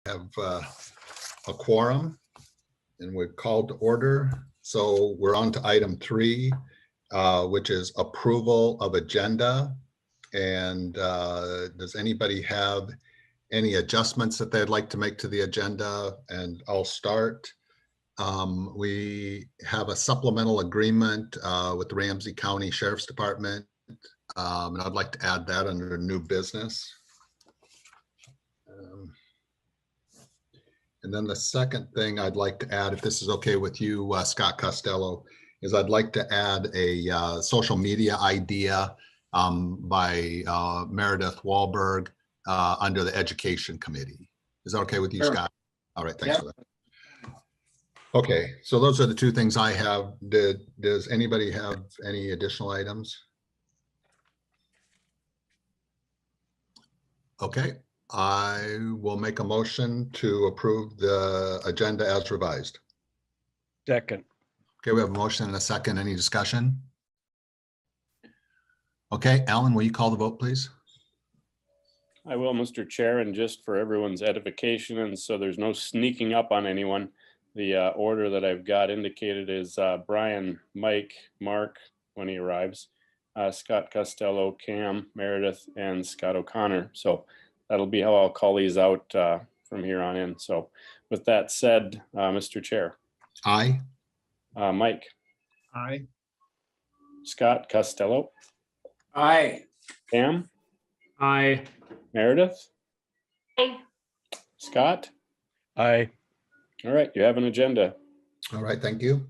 Have a quorum and we're called to order. So we're on to item 3, which is approval of agenda. And does anybody have any adjustments that they'd like to make to the agenda? And I'll start. We have a supplemental agreement with the Ramsey County Sheriff's Department. And I'd like to add that under new business. And then the second thing I'd like to add, if this is okay with you, Scott Costello, is I'd like to add a social media idea by Meredith Wahlberg under the Education Committee. Is that okay with you, Sure. Scott? All right, thanks for that. Okay, so those are the two things I have. Does anybody have any additional items? Okay. I will make a motion to approve the agenda as revised. Second. Okay, we have a motion and a second. Any discussion? Okay, Alan, will you call the vote, please? I will, Mr. Chair, and just for everyone's edification, and so there's no sneaking up on anyone, the order that I've got indicated is Brian, Mike, Mark, when he arrives, Scott Costello, Cam, Meredith, and Scott O'Connor. So that'll be how I'll call these out from here on in. So with that said, Mr. Chair. Aye. Mike. Aye. Scott Costello. Aye. Cam. Aye. Meredith. Aye. Scott. Aye. All right, you have an agenda. All right, thank you.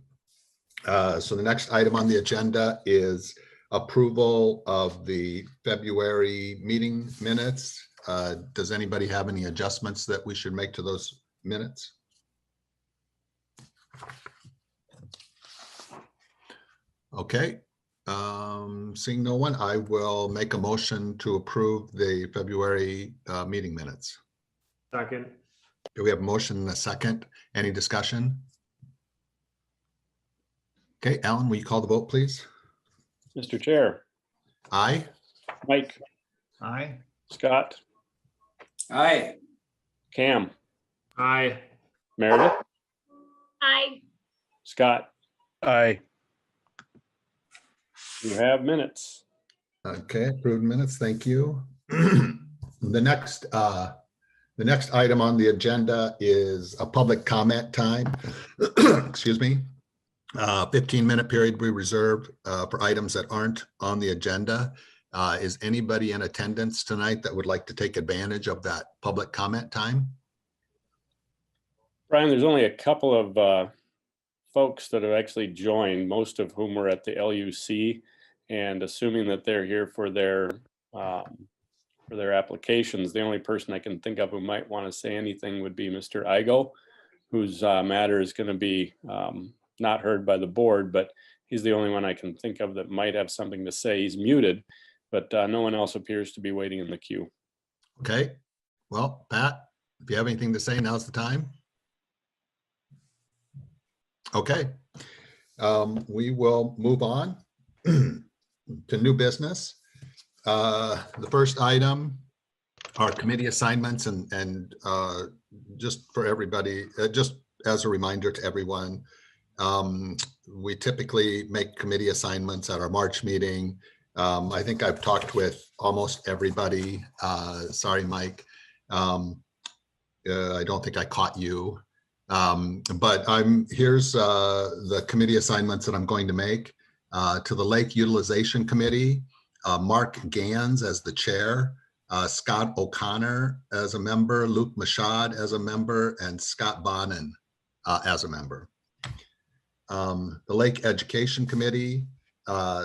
So the next item on the agenda is approval of the February meeting minutes. Does anybody have any adjustments that we should make to those minutes? Okay, seeing no one, I will make a motion to approve the February meeting minutes. Second. Do we have a motion and a second? Any discussion? Okay, Alan, will you call the vote, please? Mr. Chair. Aye. Mike. Aye. Scott. Aye. Cam. Aye. Meredith. Aye. Scott. Aye. You have minutes. Okay, approved minutes, thank you. The next item on the agenda is a public comment time. Excuse me. 15-minute period we reserve for items that aren't on the agenda. Is anybody in attendance tonight that would like to take advantage of that public comment time? Brian, there's only a couple of folks that have actually joined, most of whom were at the LUC, and assuming that they're here for their applications, the only person I can think of who might want to say anything would be Mr. Igo, whose matter is going to be not heard by the board, but he's the only one I can think of that might have something to say. He's muted, but no one else appears to be waiting in the queue. Okay, well, Pat, if you have anything to say, now's the time. Okay, we will move on to new business. The first item are committee assignments, and just for everybody, just as a reminder to everyone, we typically make committee assignments at our March meeting. I think I've talked with almost everybody. Sorry, Mike. I don't think I caught you. But here's the committee assignments that I'm going to make. To the Lake Utilization Committee, Mark Gans as the chair, Scott O'Connor as a member, Luke Mashad as a member, and Scott Bonin as a member. The Lake Education Committee,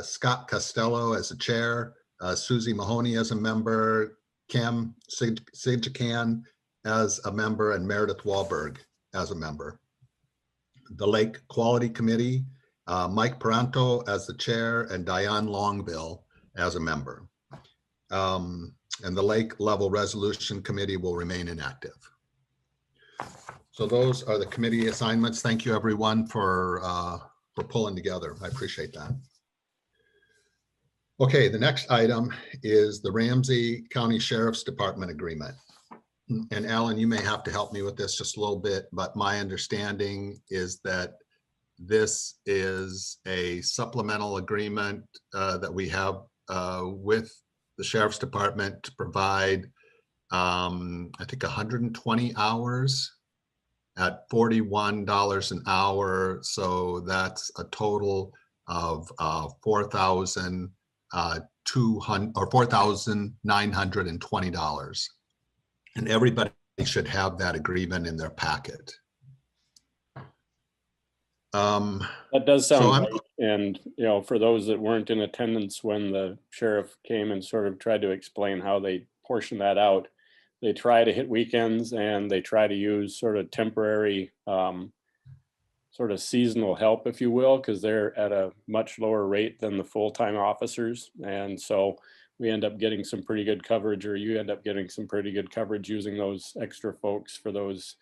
Scott Costello as the chair, Susie Mahoney as a member, Cam Sijakan as a member, and Meredith Wahlberg as a member. The Lake Quality Committee, Mike Paranto as the chair, and Diane Longville as a member. And the Lake Level Resolution Committee will remain inactive. So those are the committee assignments. Thank you, everyone, for pulling together. I appreciate that. Okay, the next item is the Ramsey County Sheriff's Department agreement. and Alan, you may have to help me with this just a little bit, but my understanding is that this is a supplemental agreement that we have with the Sheriff's Department to provide, I think 120 hours at $41 an hour. So that's a total of $4,200 or $4,920. And everybody should have that agreement in their packet. That does So sound I'm- right. And, for those that weren't in attendance when the sheriff came and sort of tried to explain how they portion that out, they try to hit weekends and they try to use sort of temporary, sort of seasonal help, if you will, because they're at a much lower rate than the full-time officers. And so we end up getting some pretty good coverage, or you end up getting some pretty good coverage using those extra folks for those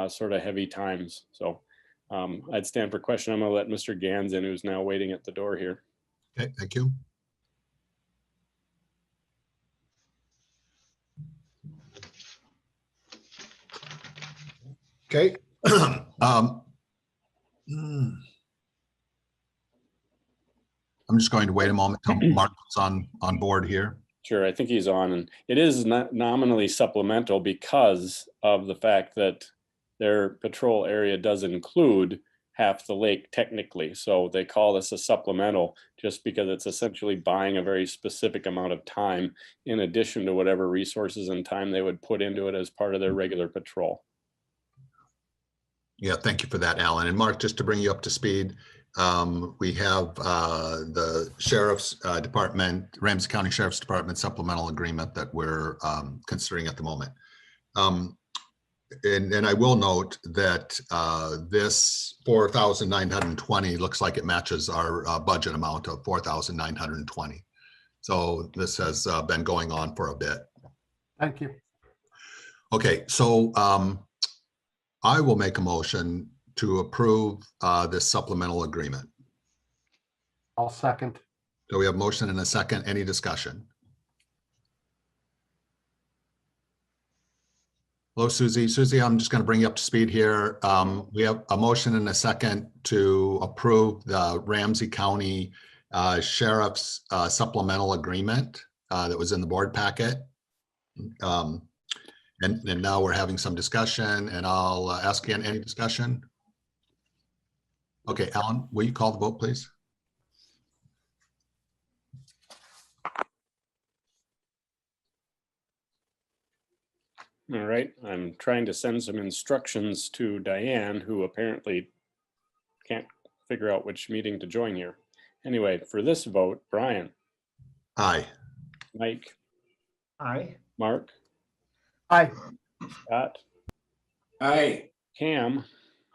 sort of heavy times. So I'd stand for question. I'm going to let Mr. Gans in, who's now waiting at the door here. Okay, thank you. Okay. I'm just going to wait a moment till Mark's on board here. Sure, I think he's on, and it is not nominally supplemental because of the fact that their patrol area does include half the lake technically. So they call this a supplemental just because it's essentially buying a very specific amount of time in addition to whatever resources and time they would put into it as part of their regular patrol. Yeah, thank you for that, Alan. And Mark, just to bring you up to speed, we have the Sheriff's Department, Ramsey County Sheriff's Department supplemental agreement that we're considering at the moment. And I will note that this 4,920 looks like it matches our budget amount of 4,920. So this has been going on for a bit. Thank you. Okay, so I will make a motion to approve this supplemental agreement. I'll second. So we have motion and a second. Any discussion? Hello, Susie. Susie, I'm just going to bring you up to speed here. We have a motion and a second to approve the Ramsey County Sheriff's supplemental agreement that was in the board packet. And now we're having some discussion, and I'll ask again, any discussion? Okay, Alan, will you call the vote, please? All right, I'm trying to send some instructions to Diane, who apparently can't figure out which meeting to join here. Anyway, for this vote, Brian, Aye. Mike, Aye. Mark, Aye. Scott, Aye. Cam,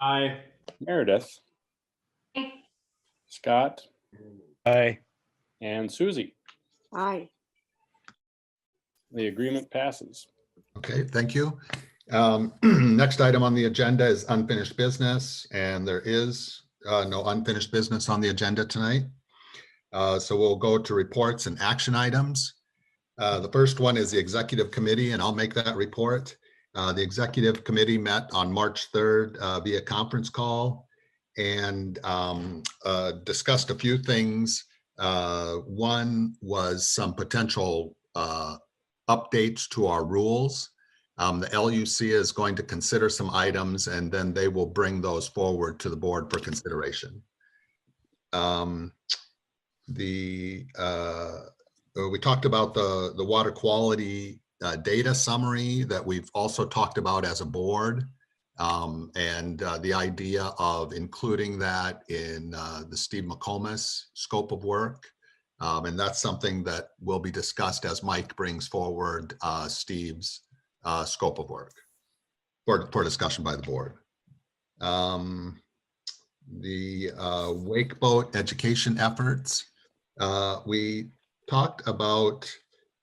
Aye. Meredith, Aye. Scott, Aye. and Susie. Aye. The agreement passes. Okay, thank you. Next item on the agenda is unfinished business, and there is no unfinished business on the agenda tonight. So we'll go to reports and action items. The first one is the executive committee, and I'll make that report. The executive committee met on March 3rd via conference call and discussed a few things. One was some potential updates to our rules. The LUC is going to consider some items, and then they will bring those forward to the board for consideration. We talked about the water quality data summary that we've also talked about as a board, and the idea of including that in the Steve McComas scope of work. And that's something that will be discussed as Mike brings forward Steve's scope of work for discussion by the board. The wake boat education efforts. We talked about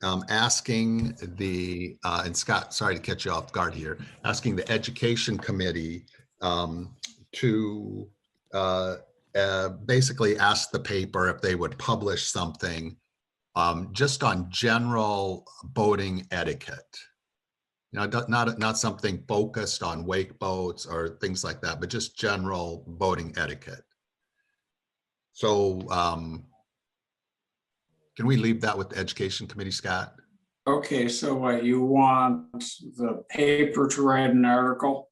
asking the, and Scott, sorry to catch you off guard here, asking the education committee to basically ask the paper if they would publish something just on general boating etiquette. not something focused on wake boats or things like that, but just general boating etiquette. So can we leave that with the Education Committee, Scott? Okay, so what, you want the paper to write an article?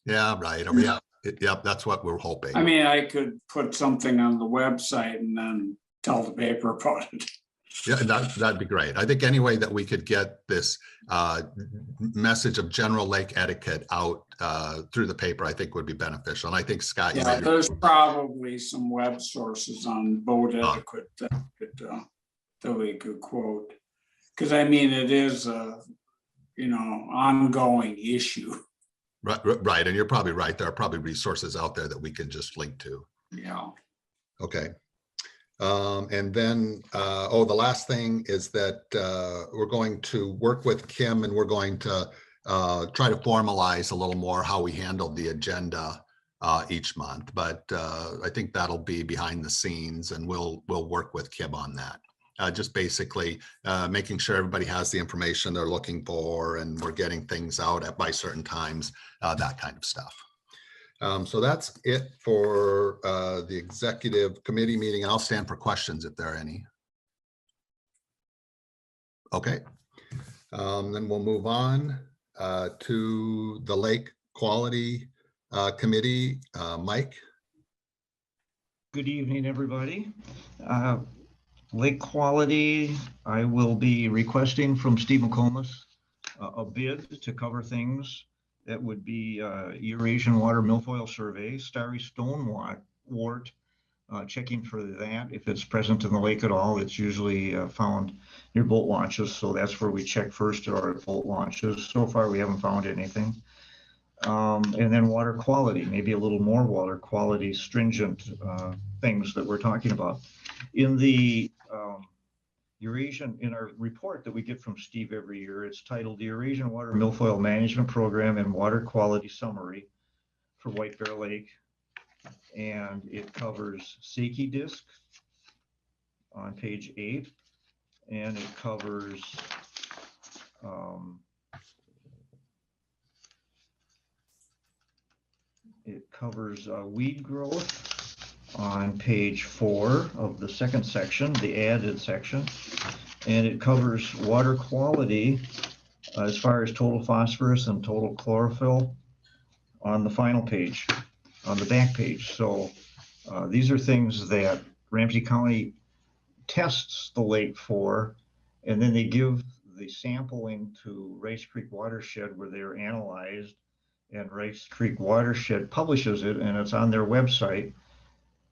Yeah, right. Yeah, yep, that's what we're hoping. I mean, I could put something on the website and then tell the paper about it. Yeah, that'd be great. I think any way that we could get this message of general lake etiquette out through the paper, I think would be beneficial. And I think Scott, you Yeah, made- there's probably some web sources on boat etiquette that we could quote. Because I mean, it is a, ongoing issue. right, and you're probably right. There are probably resources out there that we can just link to. Yeah. Okay. And then, the last thing is that we're going to work with Kim and we're going to try to formalize a little more how we handle the agenda each month. But I think that'll be behind the scenes and we'll work with Kim on that. Just basically making sure everybody has the information they're looking for and we're getting things out by certain times, that kind of stuff. So that's it for the executive committee meeting. I'll stand for questions if there are any. Okay, then we'll move on to the Lake Quality Committee. Mike? Good evening, everybody. Lake Quality, I will be requesting from Steve McComas a bid to cover things. That would be Eurasian Water Milfoil Survey, Starry Stone Wart, checking for that. If it's present in the lake at all, it's usually found near boat launches. So that's where we check first at our boat launches. So far, we haven't found anything. And then water quality, maybe a little more water quality stringent things that we're talking about. In the Eurasian, in our report that we get from Steve every year, it's titled the Eurasian Water Milfoil Management Program and Water Quality Summary for White Bear Lake. And it covers Seki Disc on page 8. And it covers weed growth on page 4 of the second section, the added section, and it covers water quality as far as total phosphorus and total chlorophyll on the final page, on the back page. So these are things that Ramsey County tests the lake for, and then they give the sampling to Rice Creek Watershed where they're analyzed, and Rice Creek Watershed publishes it, and it's on their website.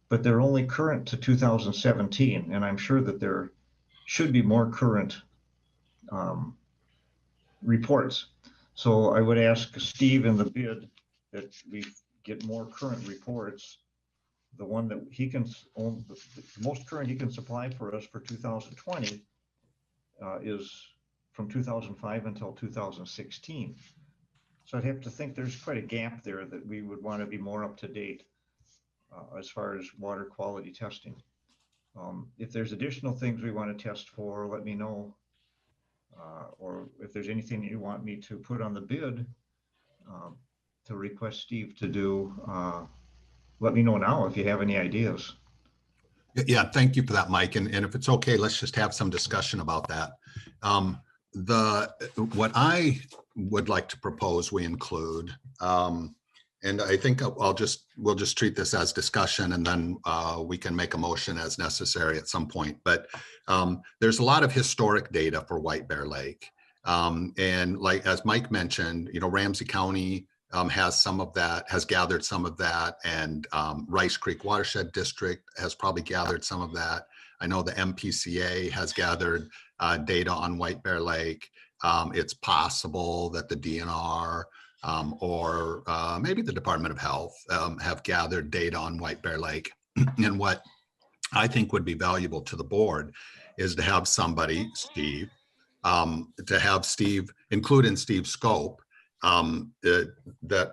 But they're only current to 2017, and I'm sure that there should be more current reports. So I would ask Steve in the bid that we get more current reports. The one that he can own, the most current he can supply for us for 2020 is from 2005 until 2016. So I'd have to think there's quite a gap there that we would want to be more up to date as far as water quality testing. If there's additional things we want to test for, let me know. Or if there's anything that you want me to put on the bid to request Steve to do, let me know now if you have any ideas. Yeah, thank you for that, Mike. And if it's okay, let's just have some discussion about that. What I would like to propose we include, and I think we'll just treat this as discussion, and then we can make a motion as necessary at some point. But there's a lot of historic data for White Bear Lake. And like, as Mike mentioned, Ramsey County has some of that, has gathered some of that, and Rice Creek Watershed District has probably gathered some of that. I know the MPCA has gathered data on White Bear Lake. It's possible that the DNR or maybe the Department of Health have gathered data on White Bear Lake. And what I think would be valuable to the board is to have somebody, Steve, include in Steve's scope that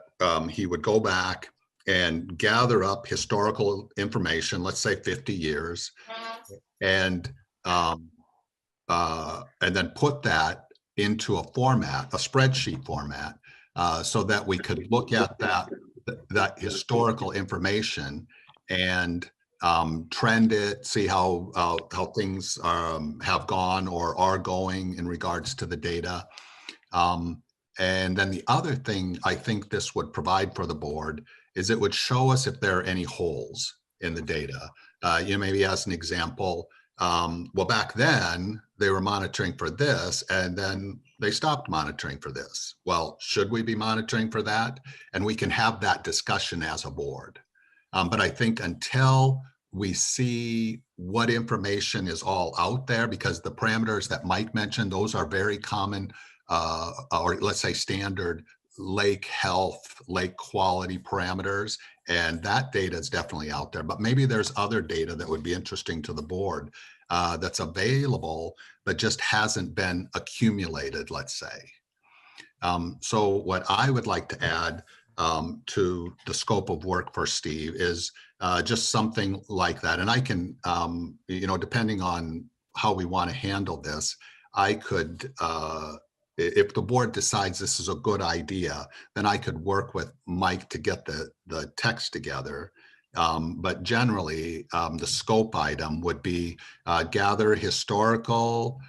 he would go back and gather up historical information, let's say 50 years, and then put that into a format, a spreadsheet format, so that we could look at that historical information and trend it, see how things have gone or are going in regards to the data. And then the other thing I think this would provide for the board is it would show us if there are any holes in the data. Maybe as an example, well, back then they were monitoring for this and then they stopped monitoring for this. Well, should we be monitoring for that? And we can have that discussion as a board. But I think until we see what information is all out there, because the parameters that Mike mentioned, those are very common, or let's say standard lake health, lake quality parameters. And that data is definitely out there, but maybe there's other data that would be interesting to the board that's available, but just hasn't been accumulated, let's say. So what I would like to add to the scope of work for Steve is just something like that. And I can, depending on how we want to handle this, I could, if the board decides this is a good idea, then I could work with Mike to get the text together. But generally, the scope item would be gather historical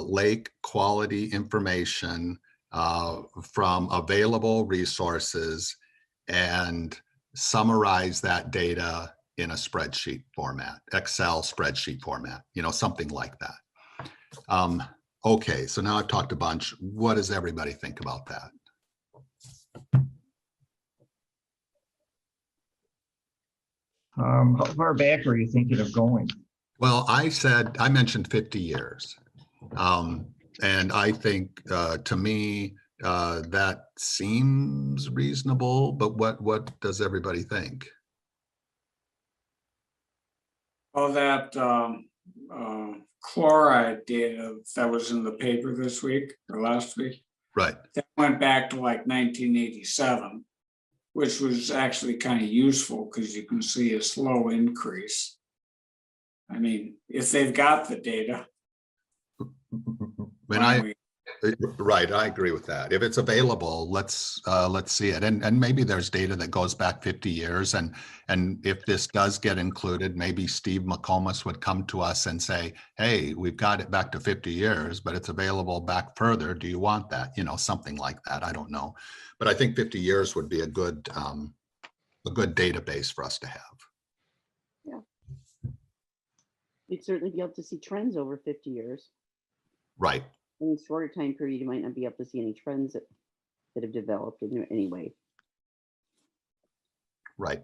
lake quality information from available resources and summarize that data in a spreadsheet format, Excel spreadsheet format, something like that. Okay, so now I've talked a bunch. What does everybody think about that? How far back are you thinking of going? Well, I mentioned 50 years. And I think to me, that seems reasonable, but what does everybody think? All that chloride data that was in the paper this week or last week, Right. that went back to like 1987, which was actually kind of useful because you can see a slow increase. I mean, if they've got the data. Right, I agree with that. If it's available, let's see it. And maybe there's data that goes back 50 years. And if this does get included, maybe Steve McComas would come to us and say, hey, we've got it back to 50 years, but it's available back further. Do you want that? Something like that. I don't know. But I think 50 years would be a good database for us to have. You'd certainly be able to see trends over 50 years. Right. In a shorter time period, you might not be able to see any trends that have developed in any way. Right.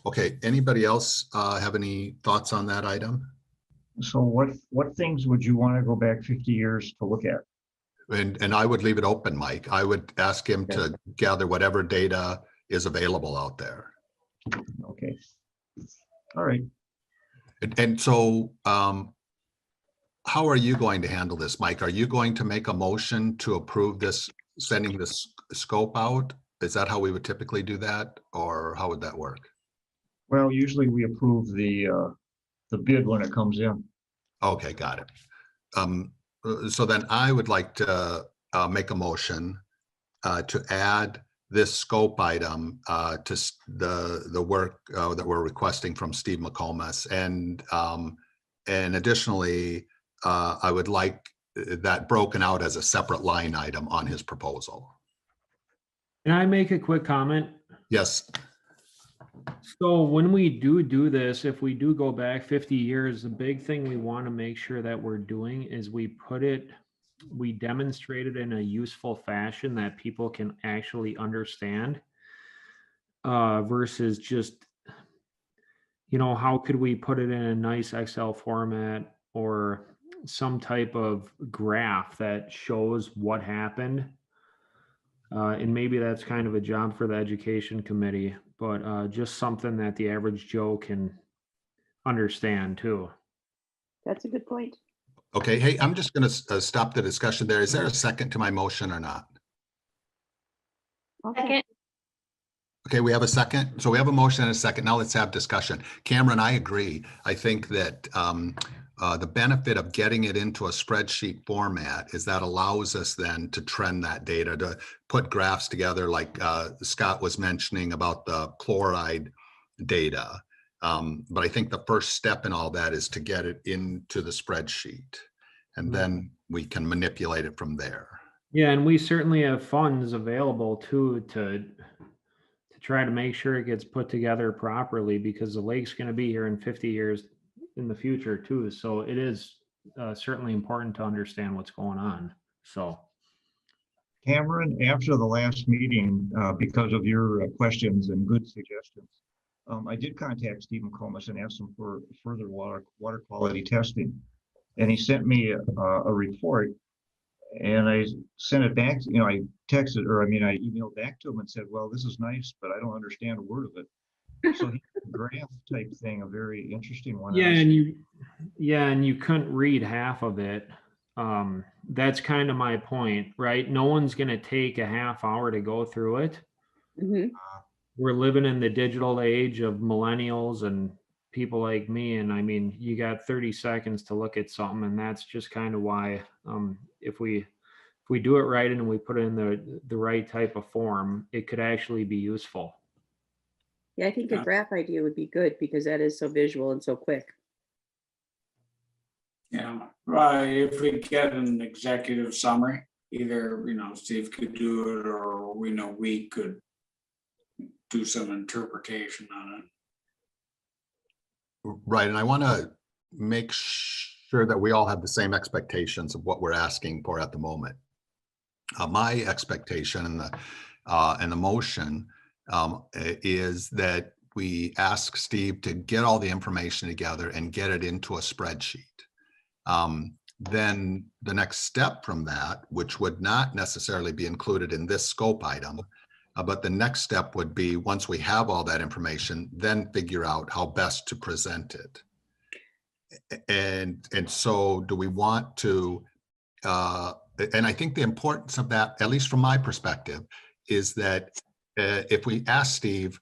Okay, anybody else have any thoughts on that item? So what things would you want to go back 50 years to look at? And I would leave it open, Mike. I would ask him to gather whatever data is available out there. Okay. All right. And so how are you going to handle this, Mike? Are you going to make a motion to approve this, sending this scope out? Is that how we would typically do that? Or how would that work? Well, usually we approve the bid when it comes in. Okay, got it. So then I would like to make a motion to add this scope item to the work that we're requesting from Steve McComas. And additionally, I would like that broken out as a separate line item on his proposal. Can I make a quick comment? Yes. So when we do this, if we do go back 50 years, the big thing we want to make sure that we're doing is we demonstrate it in a useful fashion that people can actually understand versus just, how could we put it in a nice Excel format or some type of graph that shows what happened. And maybe that's kind of a job for the education committee, but just something that the average Joe can understand too. That's a good point. Okay. Hey, I'm just going to stop the discussion there. Is there a second to my motion or not? Okay. Second. Okay, we have a second. So we have a motion and a second. Now let's have discussion. Cameron, I agree. I think that the benefit of getting it into a spreadsheet format is that allows us then to trend that data, to put graphs together like Scott was mentioning about the chloride data. But I think the first step in all that is to get it into the spreadsheet, and then we can manipulate it from there. Yeah, and we certainly have funds available too to try to make sure it gets put together properly, because the lake's going to be here in 50 years in the future too. So it is certainly important to understand what's going on. So. Cameron, after the last meeting, because of your questions and good suggestions, I did contact Steve McComas and asked him for further water quality testing. And he sent me a report, and I sent it back. You know, I emailed back to him and said, well, this is nice, but I don't understand a word of it. So he had a graph type thing, a very interesting one. Yeah, and you couldn't read half of it. That's kind of my point, right? No one's going to take a half hour to go through it. Mhm. We're living in the digital age of millennials and people like me. And I mean, you got 30 seconds to look at something. And that's just kind of why, if we do it right and we put it in the right type of form, it could actually be useful. Yeah, I think a Yeah. graph idea would be good because that is so visual and so quick. Yeah, right, if we get an executive summary, either, Steve could do it, or we could do some interpretation on it. Right, and I want to make sure that we all have the same expectations of what we're asking for at the moment. My expectation and the motion is that we ask Steve to get all the information together and get it into a spreadsheet. Then the next step from that, which would not necessarily be included in this scope item, but the next step would be, once we have all that information, then figure out how best to present it. And so do we want to, and I think the importance of that, at least from my perspective, is that if we ask Steve,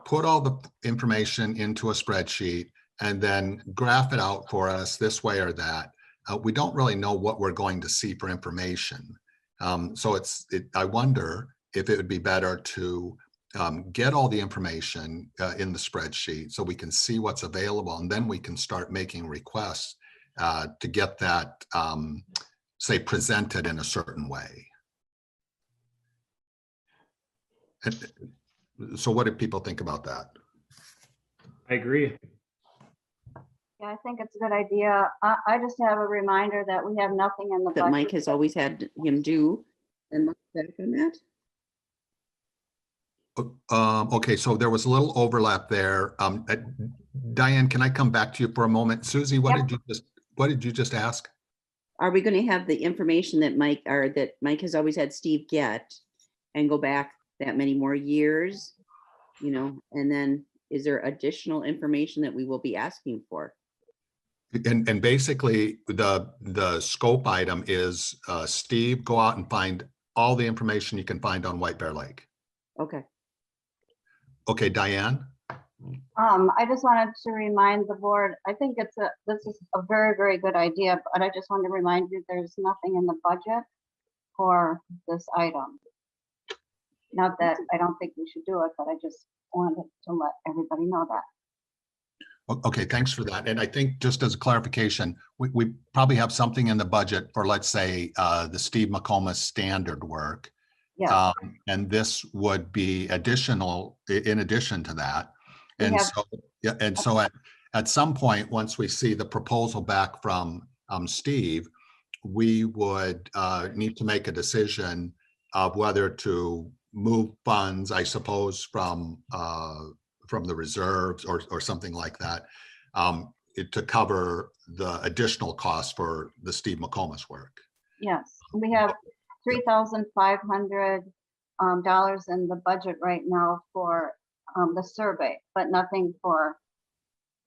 put all the information into a spreadsheet and then graph it out for us this way or that, we don't really know what we're going to see for information. So I wonder if it would be better to get all the information in the spreadsheet so we can see what's available, and then we can start making requests to get that, say, presented in a certain way. So what do people think about that? I agree. Yeah, I think it's a good idea. I just have a reminder that we have nothing in the That Mike budget. has always had him do. And look back on that. Okay, so there was a little overlap there. Diane, can I come back to you for a moment? Susie, what did you just ask? Are we going to have the information that Mike has always had Steve get and go back that many more years? And then is there additional information that we will be asking for? And basically the scope item is Steve, go out and find all the information you can find on White Bear Lake. Okay. Okay, Diane? I just wanted to remind the board, I think this is a very, very good idea, but I just want to remind you, there's nothing in the budget for this item. Not that I don't think we should do it, but I just wanted to let everybody know that. Okay, thanks for that. And I think just as a clarification, we probably have something in the budget for, let's say, the Steve McComas standard work. Yeah. And this would be additional, in addition to that. And so at some point, once we see the proposal back from Steve, we would need to make a decision of whether to move funds, I suppose, from the reserves or something like that, to cover the additional costs for the Steve McComas work. Yes, we have $3,500 in the budget right now for the survey, but nothing for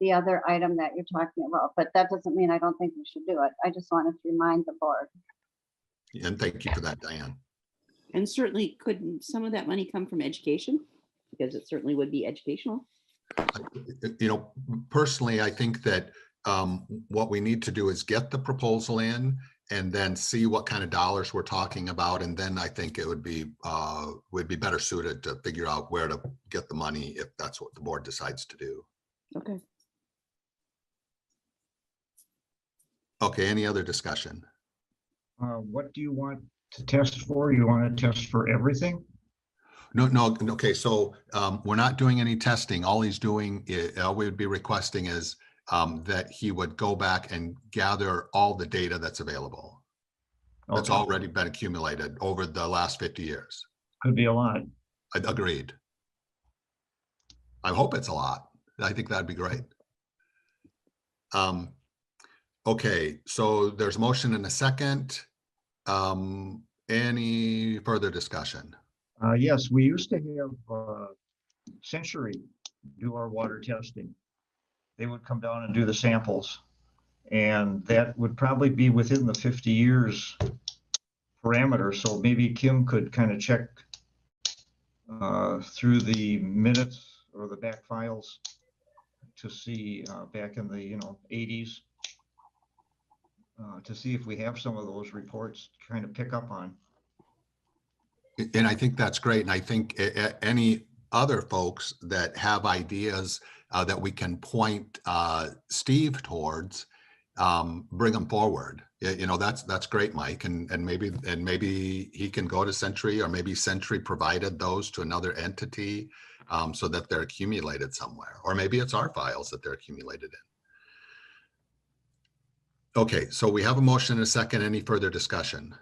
the other item that you're talking about. But that doesn't mean I don't think we should do it. I just wanted to remind the board. And thank you for that, Diane. And certainly could some of that money come from education? Because it certainly would be educational. Personally, I think that what we need to do is get the proposal in and then see what kind of dollars we're talking about. And then I think it would be better suited to figure out where to get the money if that's what the board decides to do. Okay. Okay, any other discussion? What do you want to test for? You want to test for everything? No, okay, so we're not doing any testing. All he's doing, all we would be requesting is that he would go back and gather all the data that's available. That's Okay. already been accumulated over the last 50 years. Could be a lot. Agreed. I hope it's a lot. I think that'd be great. Okay, so there's a motion and a second. Any further discussion? Yes, we used to have Century do our water testing. They would come down and do the samples. And that would probably be within the 50 years parameter. So maybe Kim could kind of check through the minutes or the back files to see back in the 80s to see if we have some of those reports to kind of pick up on. And I think that's great. And I think any other folks that have ideas that we can point Steve towards, bring them forward. That's great, Mike. And maybe he can go to Century, or maybe Century provided those to another entity so that they're accumulated somewhere. Or maybe it's our files that they're accumulated in. Okay, so we have a motion and a second. Any further discussion?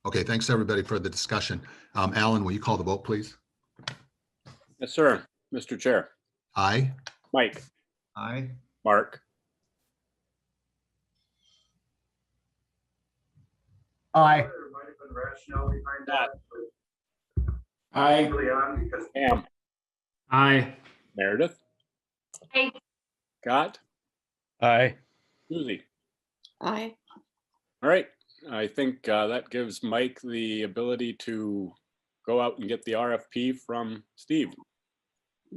Okay, thanks everybody for the discussion. Alan, will you call the vote, please? Yes, sir. Mr. Chair. Aye. Mike, Aye. Mark, Aye. I, Pam, Aye. Meredith, Aye. Scott, Aye. Susie. Aye. All right. I think that gives Mike the ability to go out and get the RFP from Steve.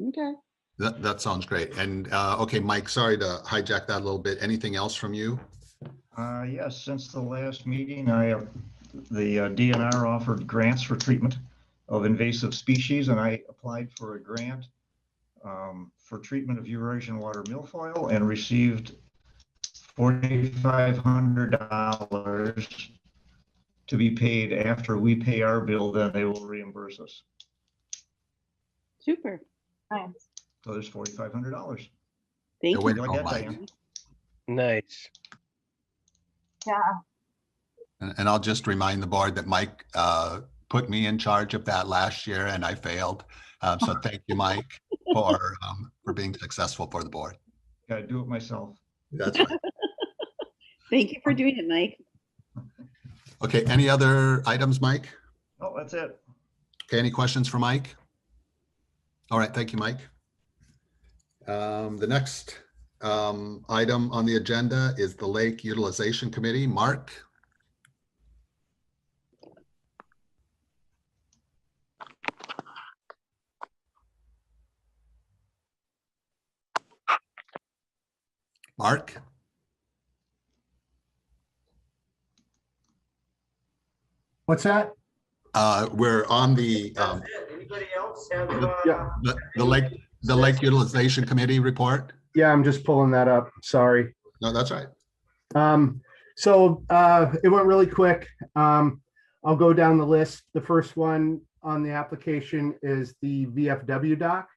Okay. That sounds great. And okay, Mike, sorry to hijack that a little bit. Anything else from you? Yes, since the last meeting, the DNR offered grants for treatment of invasive species, and I applied for a grant for treatment of Eurasian water milfoil and received $4,500 to be paid after we pay our bill, then they will reimburse us. Super. Nice. So there's $4,500. Thank way you. to Like go, that, Mike. Diane. Nice. Yeah, And I'll just remind the board that Mike put me in charge of that last year and I failed. So thank you, Mike, for being successful for the board. Gotta do it myself. That's right. Thank you for doing it, Mike. Okay, any other items, Mike? Oh, that's it. Okay, any questions for Mike? All right, thank you, Mike. The next item on the agenda is the Lake Utilization Committee. Mark? Mark? What's that? We're on the Anybody else have? Yeah. the Lake Utilization Committee report. Yeah, I'm just pulling that up. Sorry. No, that's right. So it went really quick. I'll go down the list. The first one on the application is the VFW dock.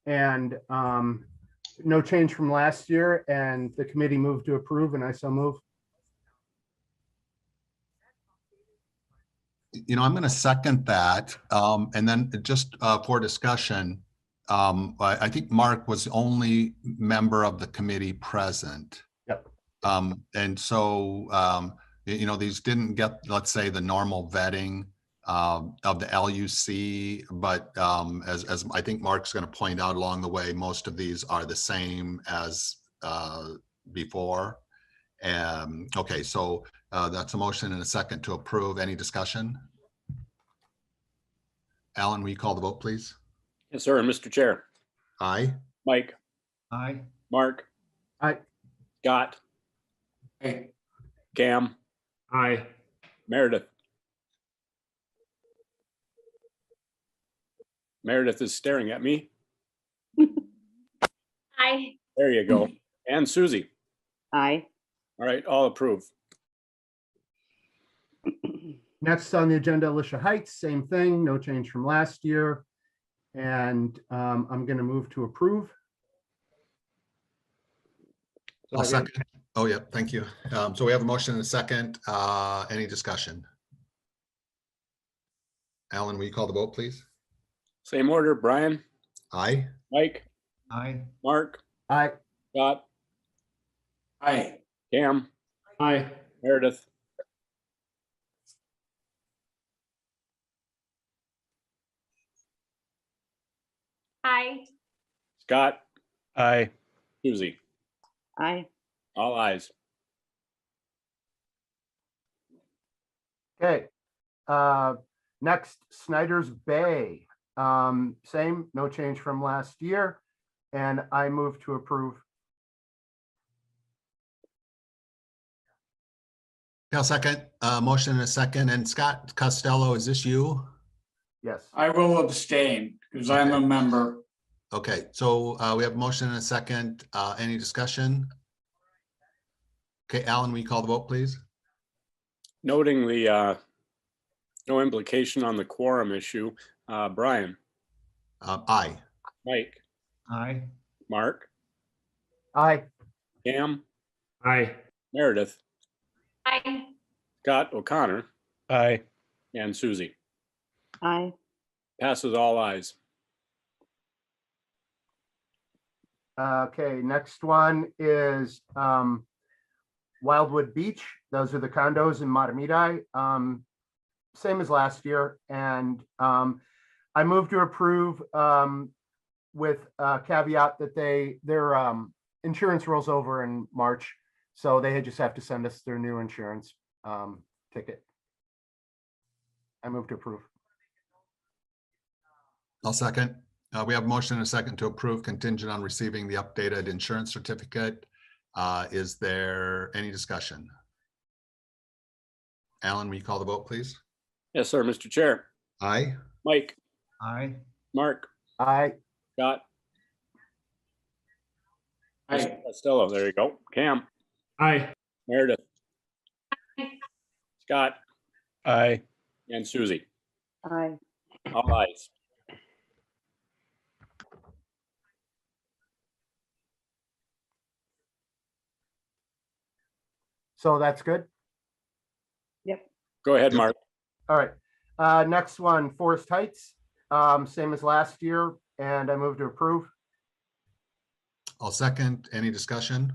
And no change from last year, and the committee moved to approve, and I so move. I'm going to second that. And then just for discussion, I think Mark was the only member of the committee present. Yep. And so, these didn't get, let's say, the normal vetting of the LUC, but as I think Mark's going to point out along the way, most of these are the same as before. Okay, so that's a motion and a second to approve. Any discussion? Alan, will you call the vote, please? Yes, sir. Mr. Chair. Aye. Mike, Aye. Mark, Aye. Scott, Aye. Cam, Aye. Meredith. Meredith is staring at me. Aye. There you go. And Susie. Aye. All right, all approve. Next on the agenda, Alicia Heights, same thing, no change from last year. And I'm going to move to approve. I'll second. Oh, yeah, thank you. So we have a motion and a second. Any discussion? Alan, will you call the vote, please? Same order, Brian, Aye. Mike, Aye. Mark, Aye. Scott, Aye. Cam, Aye. Meredith. Aye. Scott, Aye. Susie, Aye. all ayes. Okay. Next, Snyder's Bay. Same, no change from last year. And I move to approve. I'll second. Motion and a second. And Scott Costello, is this you? Yes. I will abstain because I'm a member. Okay, so we have a motion and a second. Any discussion? Okay, Alan, will you call the vote, please? Noting the no implication on the quorum issue, Brian, Aye. Mike, Aye. Mark, Aye. Cam, Aye. Meredith, Aye. Scott O'Connor, Aye. and Susie. Aye. Passes all ayes. Okay, next one is Wildwood Beach. Those are the condos in Matamidi. Same as last year. And I move to approve with a caveat that their insurance rolls over in March. So they just have to send us their new insurance ticket. I move to approve. I'll second. We have a motion and a second to approve contingent on receiving the updated insurance certificate. Is there any discussion? Alan, will you call the vote, please? Yes, sir, Mr. Chair. Aye. Mike, Aye. Mark, Aye. Scott, Aye. Costello, there you go. Cam, Aye. Meredith, Aye. Scott, Aye. and Susie. Aye. All ayes. So that's good. Go ahead, Mark. All right. Next one, Forest Heights, same as last year, and I move to approve. I'll second. Any discussion?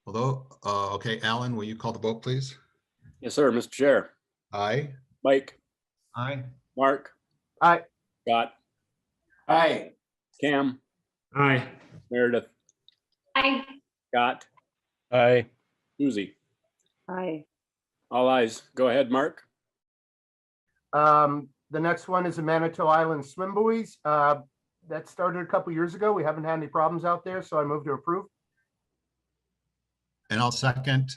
Although, okay, Alan, will you call the vote, please? Yes, sir, Mr. Chair. Aye. Mike, Aye. Mark, Aye. Scott, Aye. Cam, Aye. Meredith, Aye. Scott, Aye. Susie. Aye. All ayes. Go ahead, Mark. The next one is the Manitou Island Swim Buoys. That started a couple years ago. We haven't had any problems out there, so I move to approve. And I'll second.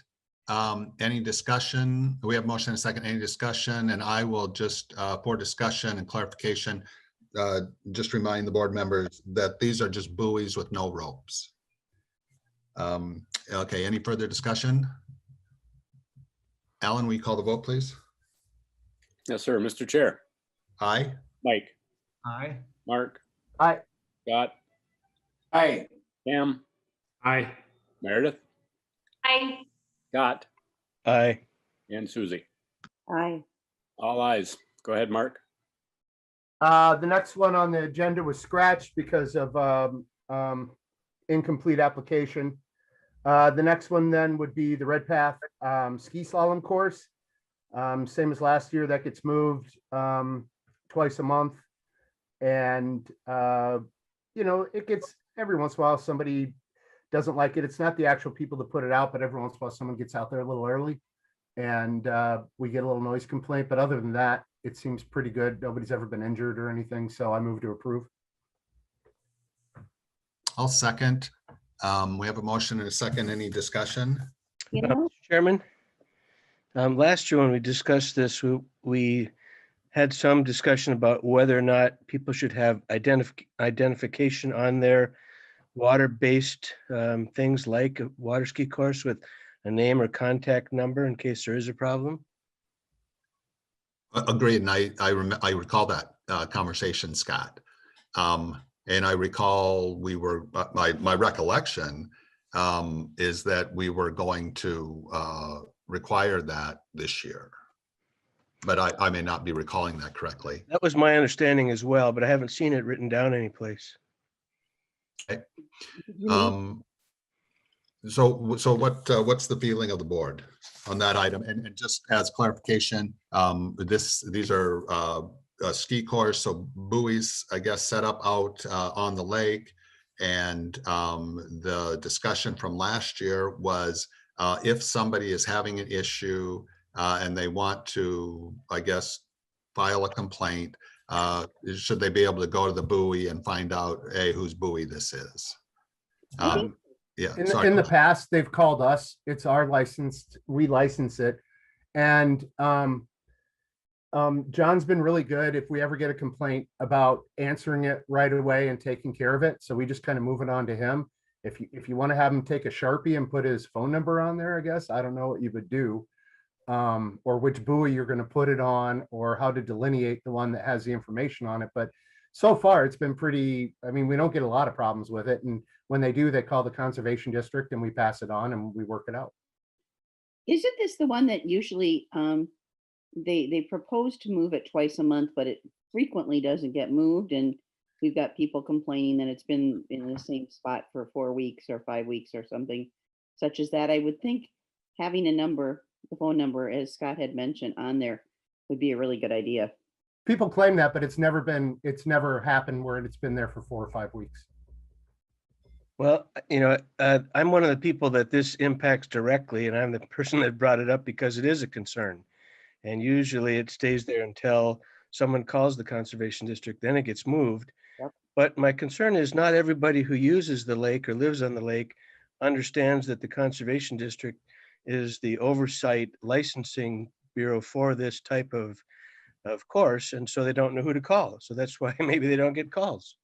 Any discussion? We have motion and a second. Any discussion? And I will just, for discussion and clarification, just remind the board members that these are just buoys with no ropes. Okay, any further discussion? Alan, will you call the vote, please? Yes, sir, Mr. Chair. Aye. Mike, Aye. Mark, Aye. Scott, Aye. Cam, Aye. Meredith, Aye. Scott, Aye. and Susie. Aye. All ayes. Go ahead, Mark. The next one on the agenda was scratched because of incomplete application. The next one then would be the Red Path ski slalom course. Same as last year, that gets moved twice a month. And, it gets, every once in a while, somebody doesn't like it. It's not the actual people that put it out, but every once in a while, someone gets out there a little early. And we get a little noise complaint. But other than that, it seems pretty good. Nobody's ever been injured or anything. So I move to approve. I'll second. We have a motion and a second. Any discussion? You know, Chairman, last year when we discussed this, we had some discussion about whether or not people should have identification on their water-based things like a water ski course with a name or contact number in case there is a problem. Agreed, and I recall that conversation, Scott. And I recall we were, my recollection is that we were going to require that this year. But I may not be recalling that correctly. That was my understanding as well, but I haven't seen it written down anyplace. So what's the feeling of the board on that item? And just as clarification, these are a ski course, so buoys, I guess, set up out on the lake. And the discussion from last year was if somebody is having an issue and they want to, I guess, file a complaint, should they be able to go to the buoy and find out, hey, whose buoy this is? Yeah. In the past, they've called us. It's our licensed, we license it. And John's been really good if we ever get a complaint about answering it right away and taking care of it. So we just kind of move it on to him. If you want to have him take a Sharpie and put his phone number on there, I guess, I don't know what you would do. Or which buoy you're going to put it on, or how to delineate the one that has the information on it. But so far it's been pretty, I mean, we don't get a lot of problems with it. And when they do, they call the conservation district and we pass it on and we work it out. isn't this the one that usually, they propose to move it twice a month, but it frequently doesn't get moved, and we've got people complaining that it's been in the same spot for 4 weeks or 5 weeks or something such as that. I would think having a number, the phone number, as Scott had mentioned, on there would be a really good idea. People claim that, but it's never happened where it's been there for 4 or 5 weeks. Well, I'm one of the people that this impacts directly, and I'm the person that brought it up because it is a concern. And usually it stays there until someone calls the conservation district, then it gets moved. Yep. But my concern is not everybody who uses the lake or lives on the lake understands that the conservation district is the oversight licensing bureau for this type of course. And so they don't know who to call. So that's why maybe they don't get calls.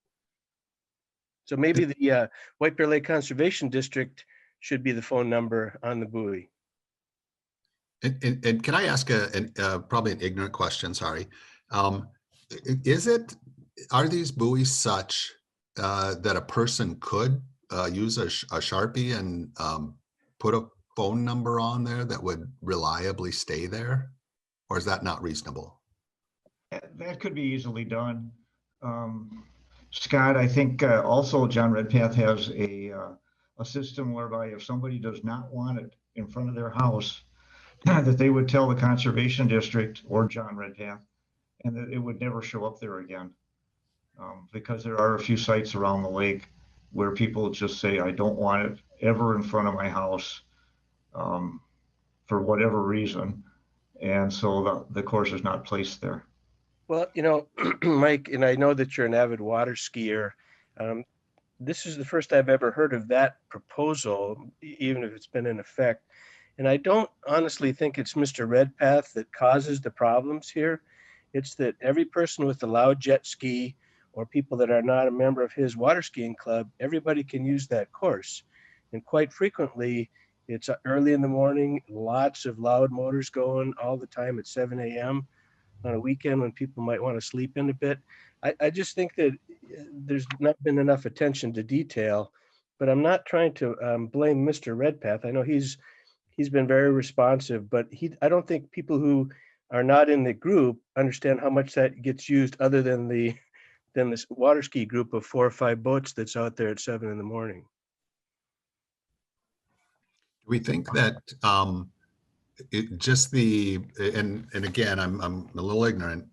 So maybe the White Bear Lake Conservation District should be the phone number on the buoy. And can I ask probably an ignorant question? Sorry. Are these buoys such that a person could use a Sharpie and put a phone number on there that would reliably stay there? Or is that not reasonable? That could be easily done. Scott, I think also John Redpath has a system whereby if somebody does not want it in front of their house, that they would tell the conservation district or John Redpath, and that it would never show up there again. Because there are a few sites around the lake where people just say, I don't want it ever in front of my house for whatever reason. And so the course is not placed there. Well, Mike, and I know that you're an avid water skier. This is the first I've ever heard of that proposal, even if it's been in effect. And I don't honestly think it's Mr. Redpath that causes the problems here. It's that every person with a loud jet ski or people that are not a member of his water skiing club, everybody can use that course. And quite frequently, it's early in the morning, lots of loud motors going all the time at 7 a.m. on a weekend when people might want to sleep in a bit. I just think that there's not been enough attention to detail, but I'm not trying to blame Mr. Redpath. I know he's been very responsive, but I don't think people who are not in the group understand how much that gets used other than this water ski group of 4 or 5 boats that's out there at 7 in the morning. Do we think that and again, I'm a little ignorant.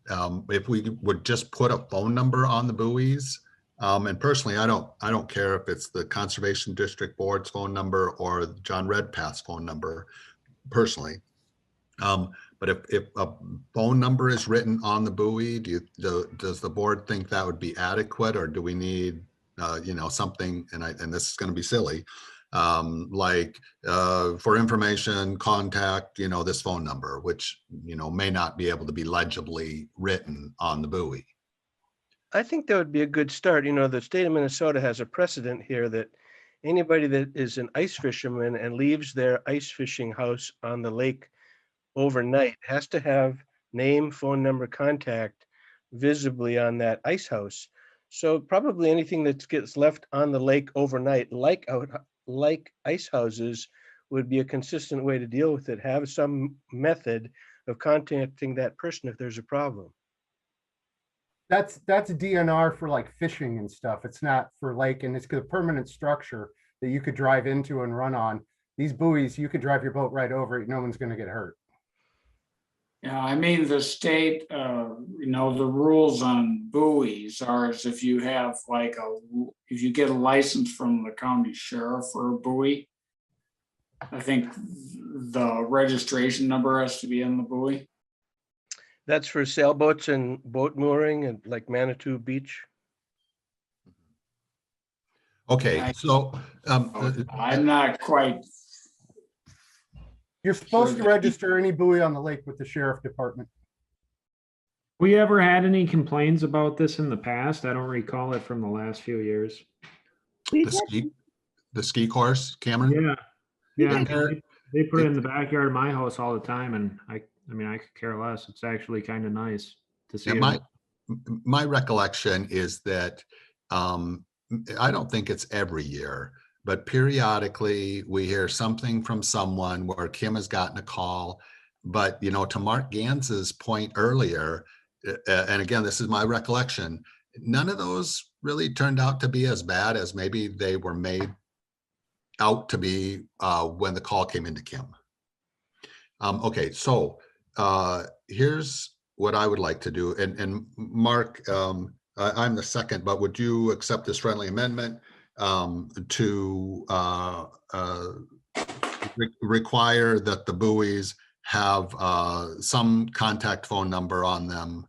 If we would just put a phone number on the buoys, and personally, I don't care if it's the Conservation District Board's phone number or John Redpath's phone number, personally. But if a phone number is written on the buoy, does the board think that would be adequate, or do we need you know, something, and this is going to be silly, like for information, contact, you know, this phone number, which, you know, may not be able to be legibly written on the buoy. I think that would be a good start. You know, the state of Minnesota has a precedent here that anybody that is an ice fisherman and leaves their ice fishing house on the lake overnight has to have name, phone number, contact visibly on that ice house. So probably anything that gets left on the lake overnight, like ice houses, would be a consistent way to deal with it. Have some method of contacting that person if there's a problem. That's DNR for like fishing and stuff. It's not for lake, and it's a permanent structure that you could drive into and run on. These buoys, you could drive your boat right over it. No one's going to get hurt. Yeah, I mean, the state, you know, the rules on buoys are as if you have like if you get a license from the county sheriff for a buoy, I think the registration number has to be in the buoy. That's for sailboats and boat mooring and like Manitou Beach. Okay, so I'm not quite. You're supposed to register any buoy on the lake with the sheriff department. We ever had any complaints about this in the past? I don't recall it from the last few years. the ski course, Cameron? Yeah. Yeah. They put it in the backyard of my house all the time, and I mean, I could care less. It's actually kind of nice to see. Yeah, my recollection is that I don't think it's every year, but periodically we hear something from someone where Kim has gotten a call. But, you know, to Mark Gans's point earlier, and again, this is my recollection, none of those really turned out to be as bad as maybe they were made out to be when the call came into Kim. Okay, so here's what I would like to do. And Mark, I'm the second, but would you accept this friendly amendment to require that the buoys have some contact phone number on them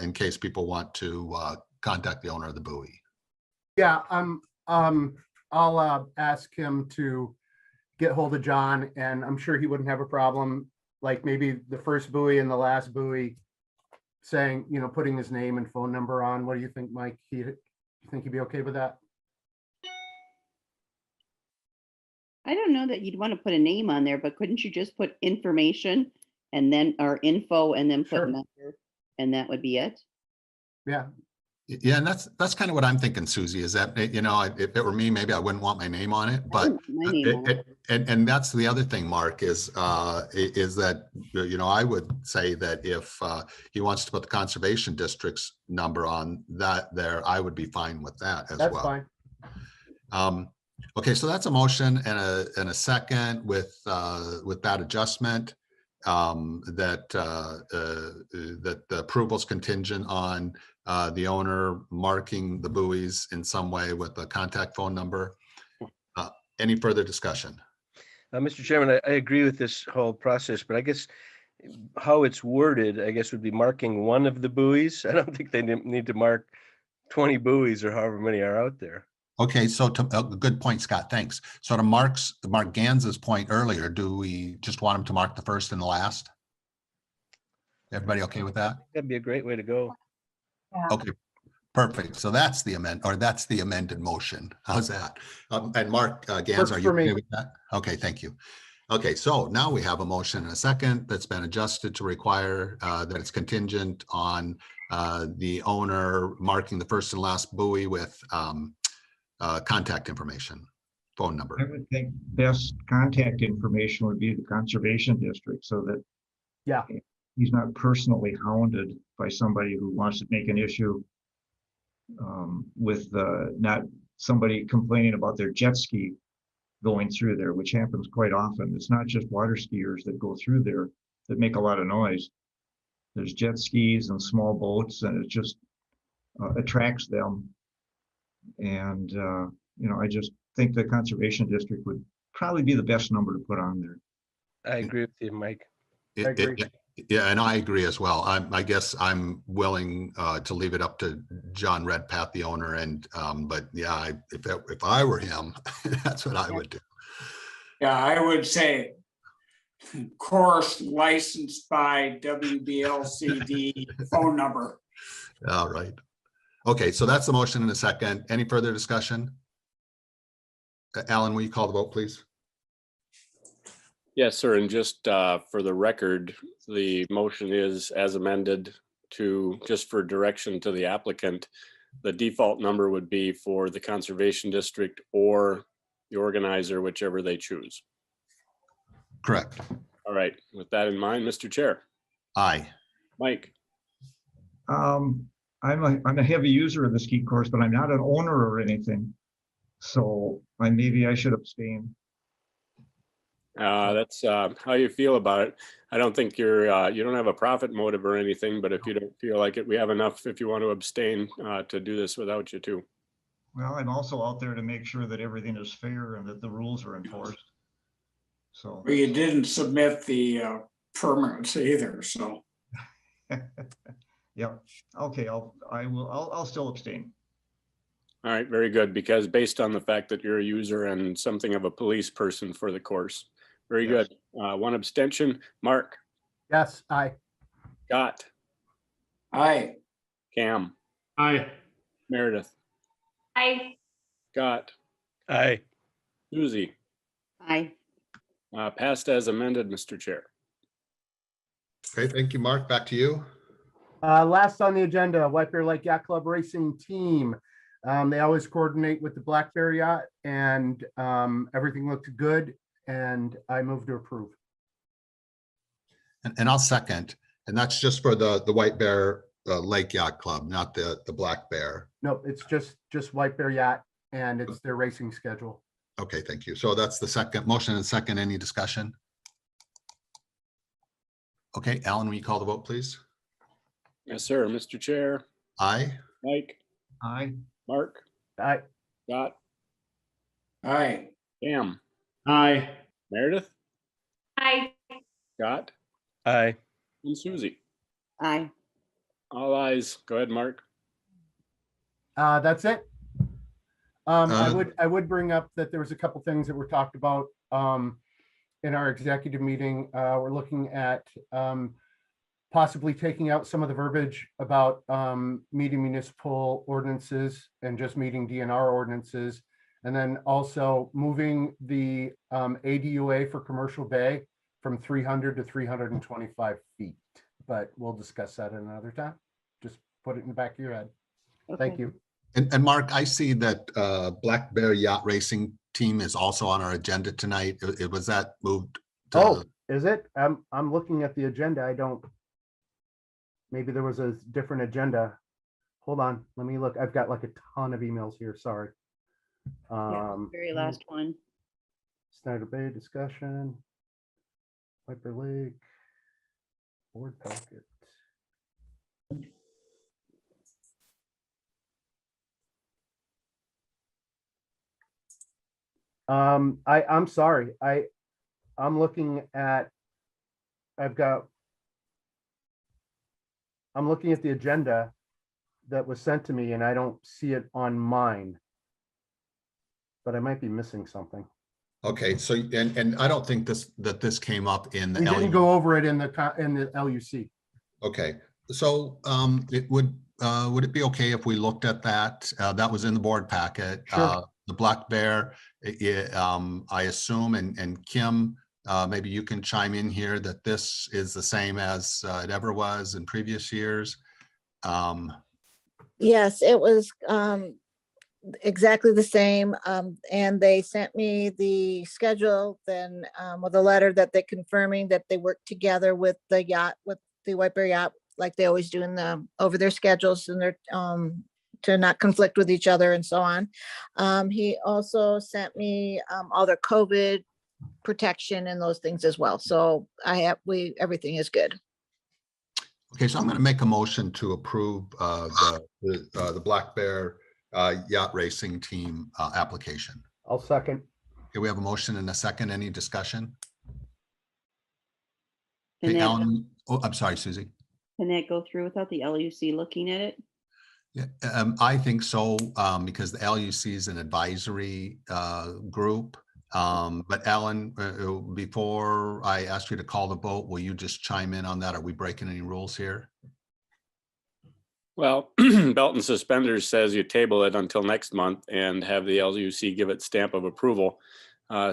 in case people want to contact the owner of the buoy? Yeah, I'll ask him to get hold of John, and I'm sure he wouldn't have a problem, like maybe the first buoy and the last buoy saying, you know, putting his name and phone number on. What do you think, Mike? You think he'd be okay with that? I don't know that you'd want to put a name on there, but couldn't you just put information and then, or info and then put Sure. number, and that would be it? Yeah, Yeah, and that's kind of what I'm thinking, Susie, is that, you know, if it were me, maybe I wouldn't want my name on it, I but wouldn't put my name on it. and that's the other thing, Mark, is that, you know, I would say that if he wants to put the conservation district's number on that there, I would be fine with that as that's well. fine. Okay, so that's a motion and a second with that adjustment, that the approval's contingent on the owner marking the buoys in some way with a contact phone number. Any further discussion? Mr. Chairman, I agree with this whole process, but I guess how it's worded, I guess, would be marking one of the buoys. I don't think they need to mark 20 buoys or however many are out there. Okay, so a good point, Scott, thanks. So to Mark Gans's point earlier, do we just want him to mark the first and the last? Everybody okay with that? That'd be a great way to go. Yeah. Okay, perfect. So that's the amended motion. How's that? And Mark Gans, Works are you for me. okay with that? Okay, thank you. Okay, so now we have a motion and a second that's been adjusted to require that it's contingent on the owner marking the first and last buoy with contact information, phone I number. would think best contact information would be the conservation district, so that Yeah, he's not personally hounded by somebody who wants to make an issue with not somebody complaining about their jet ski going through there, which happens quite often. It's not just water skiers that go through there that make a lot of noise. There's jet skis and small boats, and it just attracts them. And, you know, I just think the conservation district would probably be the best number to put on there. I agree with you, Mike. I agree. Yeah, and I agree as well. I guess I'm willing to leave it up to John Redpath, the owner, and but yeah, if I were him, that's what I would do. Yeah, I would say course licensed by WBLCD phone number. All right. Okay, so that's the motion in a second. Any further discussion? Alan, will you call the vote, please? Yes, sir. And just for the record, the motion is as amended to, just for direction to the applicant, the default number would be for the conservation district or the organizer, whichever they choose. Correct. All right, with that in mind, Mr. Chair. Aye. Mike, I'm a heavy user of the ski course, but I'm not an owner or anything. So maybe I should abstain. that's how you feel about it. I don't think you don't have a profit motive or anything, but if you don't feel like it, we have enough if you want to abstain to do this without you too. Well, I'm also out there to make sure that everything is fair and that the rules are enforced. So, Well, you didn't submit the permits either, so. yeah, okay, I'll still abstain. All right, very good, because based on the fact that you're a user and something of a police person for the course. Very Yes. good. One abstention. Mark, Yes, aye. Scott, Aye. Cam, Aye. Meredith, I, Scott, Aye. Susie. Aye. Passed as amended, Mr. Chair. Okay, thank you, Mark. Back to you. Last on the agenda, White Bear Lake Yacht Club Racing Team. They always coordinate with the Black Bear Yacht, and everything looked good, and I move to approve. And I'll second. And that's just for the White Bear Lake Yacht Club, not the Black Bear. No, it's just White Bear Yacht, and it's their racing schedule. Okay, thank you. So that's the second motion and second. Any discussion? Okay, Alan, will you call the vote, please? Yes, sir. Mr. Chair, Aye. Mike, Aye. Mark, Aye. Scott, Aye. Cam, Aye. Meredith, I, Scott, Aye. and Susie. Aye. All ayes. Go ahead, Mark. That's it. I Uh, would bring up that there was a couple things that were talked about in our executive meeting. We're looking at possibly taking out some of the verbiage about meeting municipal ordinances and just meeting DNR ordinances. And then also moving the ADUA for Commercial Bay from 300 to 325 feet. But we'll discuss that at another time. Just put it in the back of your head. Thank Okay. you. And Mark, I see that Black Bear Yacht Racing Team is also on our agenda tonight. Was that moved? to- Oh, is it? I'm looking at the agenda. I don't. Maybe there was a different agenda. Hold on, let me look. I've got like a ton of emails here, sorry. Very last one. Snyder Bay discussion. Viper Lake. Board packet. I'm sorry. I'm looking at, I'm looking at the agenda that was sent to me and I don't see it on mine. But I might be missing something. Okay, so, and I don't think this came up in the We didn't LU. go over it in the LUC. Okay, so it would it be okay if we looked at that? That was in the board packet. Sure. The Black Bear, I assume, and Kim, maybe you can chime in here that this is the same as it ever was in previous years. Yes, it was exactly the same. And they sent me the schedule then with a letter that they're confirming that they work together with the yacht, with the White Bear Yacht, like they always do in the over their schedules and their to not conflict with each other and so on. He also sent me all their COVID protection and those things as well. So everything is good. Okay, so I'm going to make a motion to approve the Black Bear Yacht Racing Team application. I'll second. Okay, we have a motion and a second. Any discussion? Can Hey, that, Alan, oh, I'm sorry, Susie. can that go through without the LUC looking at it? Yeah, I think so, because the LUC is an advisory group. But Alan, before I ask you to call the vote, will you just chime in on that? Are we breaking any rules here? Well, belt and suspenders says you table it until next month and have the LUC give it stamp of approval.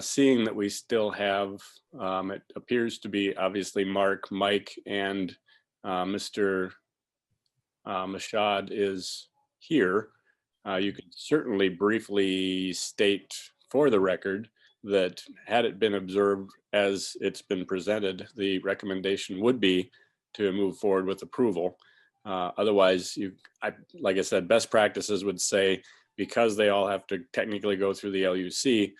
Seeing that we still have, it appears to be obviously Mark, Mike, and Mr. Mashad is here. You could certainly briefly state for the record that had it been observed as it's been presented, the recommendation would be to move forward with approval. Otherwise, like I said, best practices would say, because they all have to technically go through the LUC,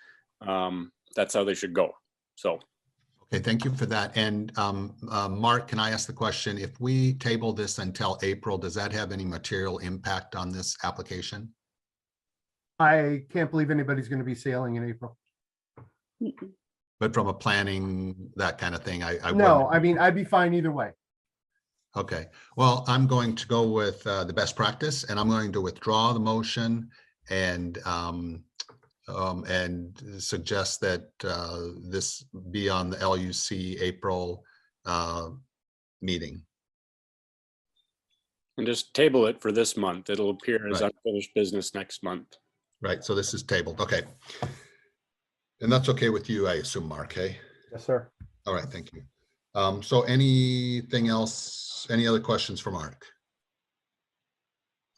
that's how they should go. So. Okay, thank you for that. And Mark, can I ask the question, if we table this until April, does that have any material impact on this application? I can't believe anybody's going to be sailing in April. But from a planning, that kind of thing, I No, wouldn't- I mean, I'd be fine either way. Okay, well, I'm going to go with the best practice, and I'm going to withdraw the motion and suggest that this be on the LUC April meeting. And just table it for this month. It'll appear as Right. unfinished business next month. Right, so this is tabled, okay. And that's okay with you, I assume, Mark, hey? Yes, sir. All right, thank you. So anything else, any other questions for Mark?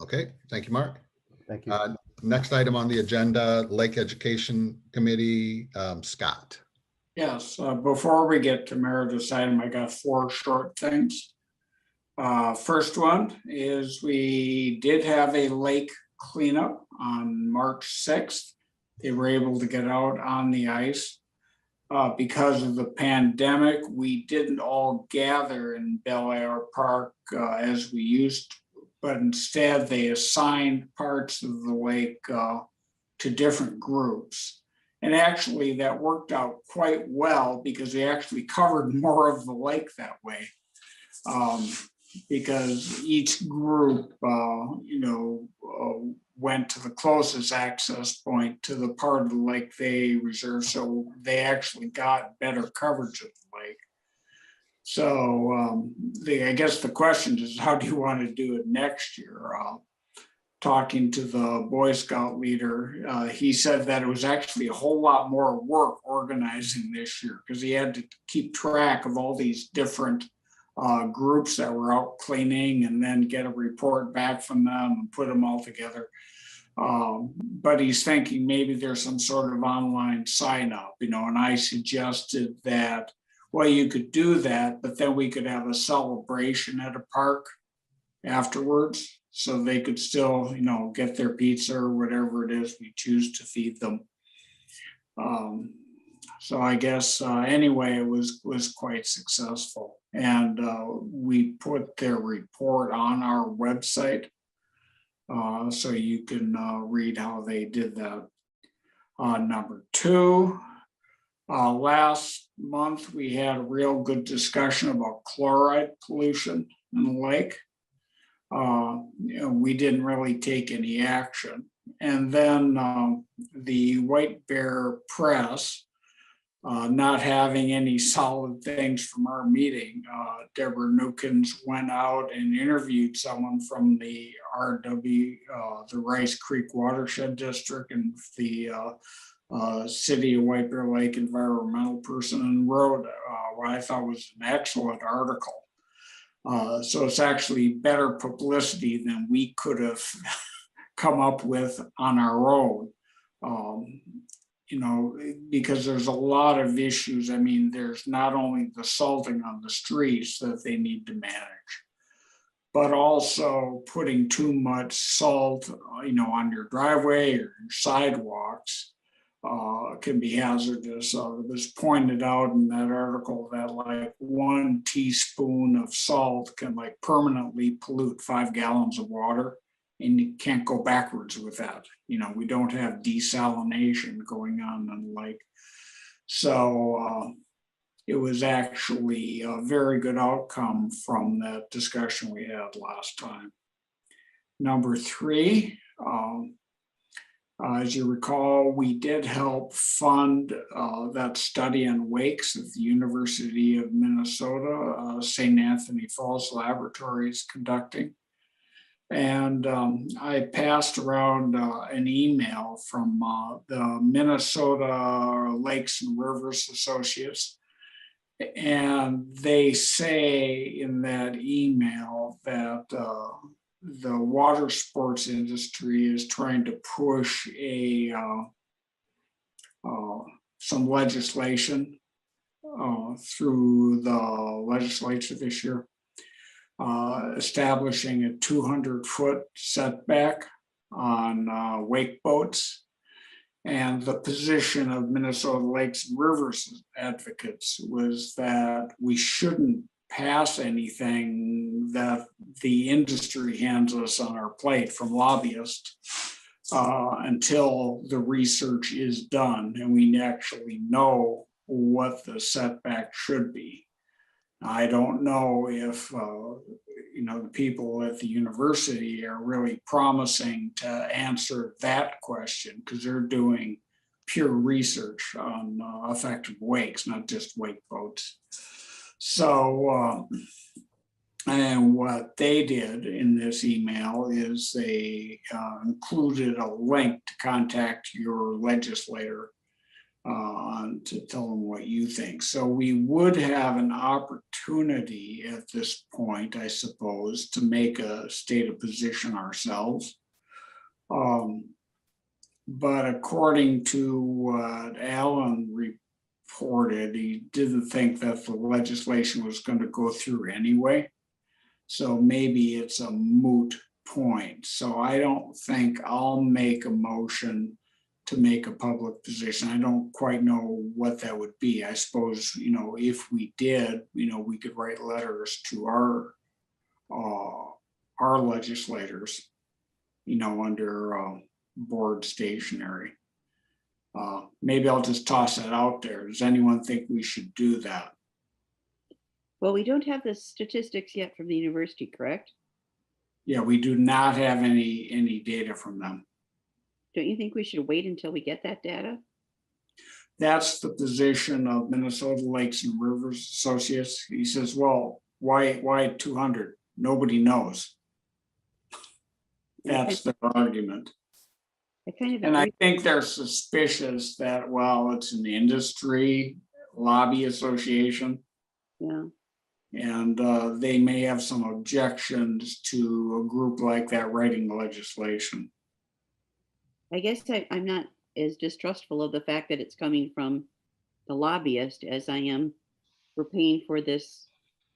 Okay, thank you, Mark. Thank you. Next item on the agenda, Lake Education Committee, Scott. Yes, before we get to Meredith's item, I got 4 short things. First one is we did have a lake cleanup on March 6th. They were able to get out on the ice. Because of the pandemic, we didn't all gather in Bel Air Park as we used to, but instead they assigned parts of the lake to different groups. And actually that worked out quite well because we actually covered more of the lake that way. Because each group, went to the closest access point to the part of the lake they reserved. So they actually got better coverage of the lake. So I guess the question is, how do you want to do it next year? Talking to the Boy Scout leader, he said that it was actually a whole lot more work organizing this year because he had to keep track of all these different groups that were out cleaning and then get a report back from them and put them all together. But he's thinking maybe there's some sort of online sign up, and I suggested that, well, you could do that, but then we could have a celebration at a park afterwards. So they could still, get their pizza or whatever it is we choose to feed them. So I guess anyway, it was quite successful. And we put their report on our website. So you can read how they did that. Number 2, last month we had a real good discussion about chloride pollution in the lake. We didn't really take any action. And then the White Bear Press, not having any solid things from our meeting, Deborah Newkins went out and interviewed someone from the RW, the Rice Creek Watershed District, and the City of White Bear Lake environmental person, and wrote what I thought was an excellent article. So it's actually better publicity than we could have come up with on our own. Because there's a lot of issues. I mean, there's not only the salting on the streets that they need to manage, but also putting too much salt, on your driveway or your sidewalks can be hazardous. It was pointed out in that article that like 1 teaspoon of salt can like permanently pollute 5 gallons of water. And you can't go backwards with that. We don't have desalination going on in the lake. So it was actually a very good outcome from that discussion we had last time. Number three, as you recall, we did help fund that study on wakes at the University of Minnesota, St. Anthony Falls Laboratory is conducting. And I passed around an email from the Minnesota Lakes and Rivers Associates. And they say in that email that the water sports industry is trying to push some legislation through the legislature this year, establishing a 200-foot setback on wake boats. And the position of Minnesota Lakes and Rivers advocates was that we shouldn't pass anything that the industry hands us on our plate from lobbyists until the research is done and we actually know what the setback should be. I don't know if the people at the university are really promising to answer that question, because they're doing pure research on effective wakes, not just wake boats. So, and what they did in this email is they included a link to contact your legislator to tell them what you think. So we would have an opportunity at this point, I suppose, to make a stated position ourselves. But according to what Alan reported, he didn't think that the legislation was going to go through anyway. So maybe it's a moot point. So I don't think I'll make a motion to make a public position. I don't quite know what that would be. I suppose, if we did, we could write letters to our legislators, under board stationery. Maybe I'll just toss that out there. Does anyone think we should do that? Well, we don't have the statistics yet from the university, correct? Yeah, we do not have any data from them. Don't you think we should wait until we get that data? That's the position of Minnesota Lakes and Rivers Associates. He says, well, why 200? Nobody knows. That's their argument. And I think they're suspicious that, well, it's an industry lobby association. Yeah. And they may have some objections to a group like that writing the legislation. I guess I'm not as distrustful of the fact that it's coming from the lobbyist as I am. We're paying for this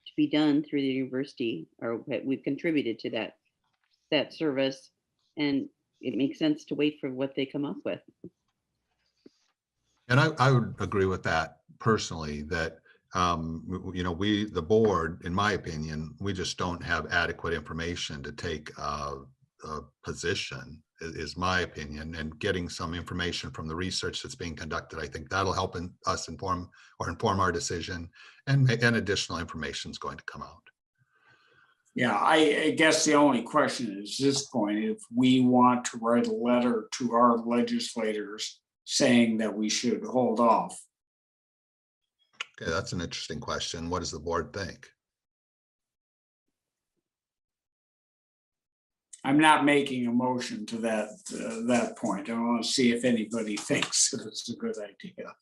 to be done through the university, or we've contributed to that service, and it makes sense to wait for what they come up with. And I would agree with that personally, that the board, in my opinion, we just don't have adequate information to take a position, is my opinion. And getting some information from the research that's being conducted, I think that'll help us inform our decision, and additional information is going to come out. Yeah, I guess the only question is this point, if we want to write a letter to our legislators saying that we should hold off. Okay, that's an interesting question. What does the board think? I'm not making a motion to that point. I want to see if anybody thinks that it's a good idea.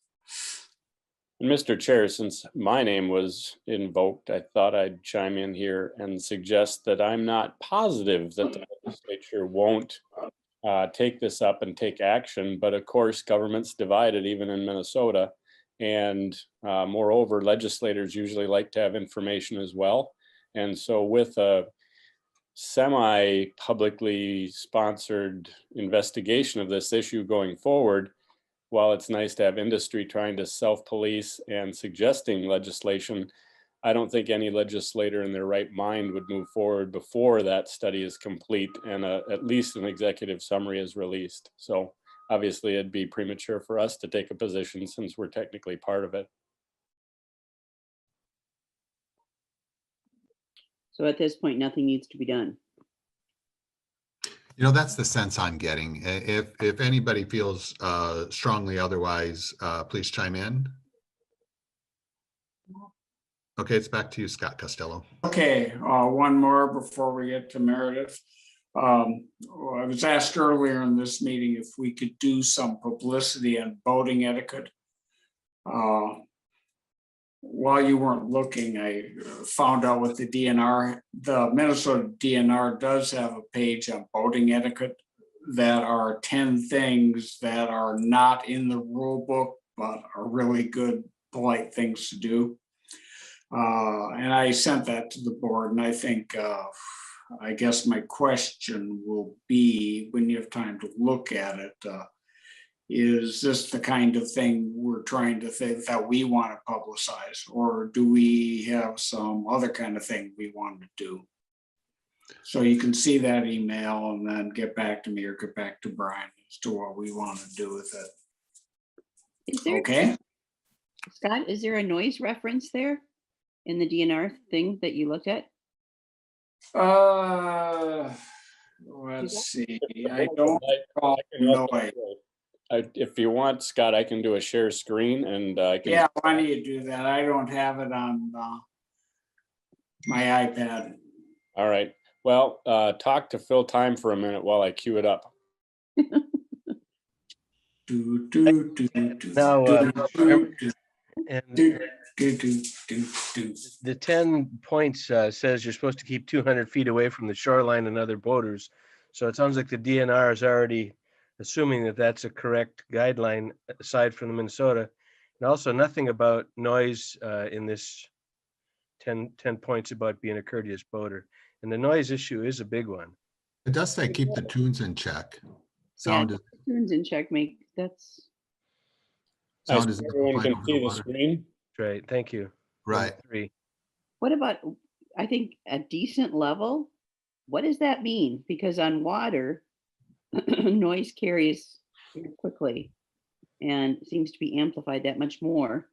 Mr. Chair, since my name was invoked, I thought I'd chime in here and suggest that I'm not positive that the legislature won't take this up and take action. But of course, government's divided even in Minnesota. And moreover, legislators usually like to have information as well. And so with a semi-publicly sponsored investigation of this issue going forward, while it's nice to have industry trying to self-police and suggesting legislation, I don't think any legislator in their right mind would move forward before that study is complete and at least an executive summary is released. So obviously it'd be premature for us to take a position since we're technically part of it. So at this point, nothing needs to be done. You know, that's the sense I'm getting. If anybody feels strongly otherwise, please chime in. Okay, it's back to you, Scott Costello. Okay, one more before we get to Meredith. I was asked earlier in this meeting if we could do some publicity on boating etiquette. While you weren't looking, I found out with the DNR, the Minnesota DNR does have a page on boating etiquette that are 10 things that are not in the rule book, but are really good, polite things to do. And I sent that to the board, and I think, I guess my question will be, when you have time to look at it, is this the kind of thing we're trying to think that we want to publicize, or do we have some other kind of thing we want to do? So you can see that email and then get back to me or get back to Brian as to what we want to do with it. Is there, Okay? Scott, is there a noise reference there in the DNR thing that you looked at? Let's see, I don't recall noise. If you want, Scott, I can do a share screen and I can. Yeah, why don't you do that? I don't have it on my iPad. All right. Well, talk to Phil Time for a minute while I cue it up. Now, and The the 10 points says you're supposed to keep 200 feet away from the shoreline and other boaters. So it sounds like the DNR is already assuming that that's a correct guideline aside from the Minnesota. And also nothing about noise in this 10 points about being a courteous boater. And the noise issue is a big one. It does say keep the tunes in check. Sound is, Tunes in check, that's, I sound is assume everyone can over the see the water. screen. Right, thank you. Right. 3. what about, I think, a decent level? What does that mean? Because on water, noise carries quickly and seems to be amplified that much more.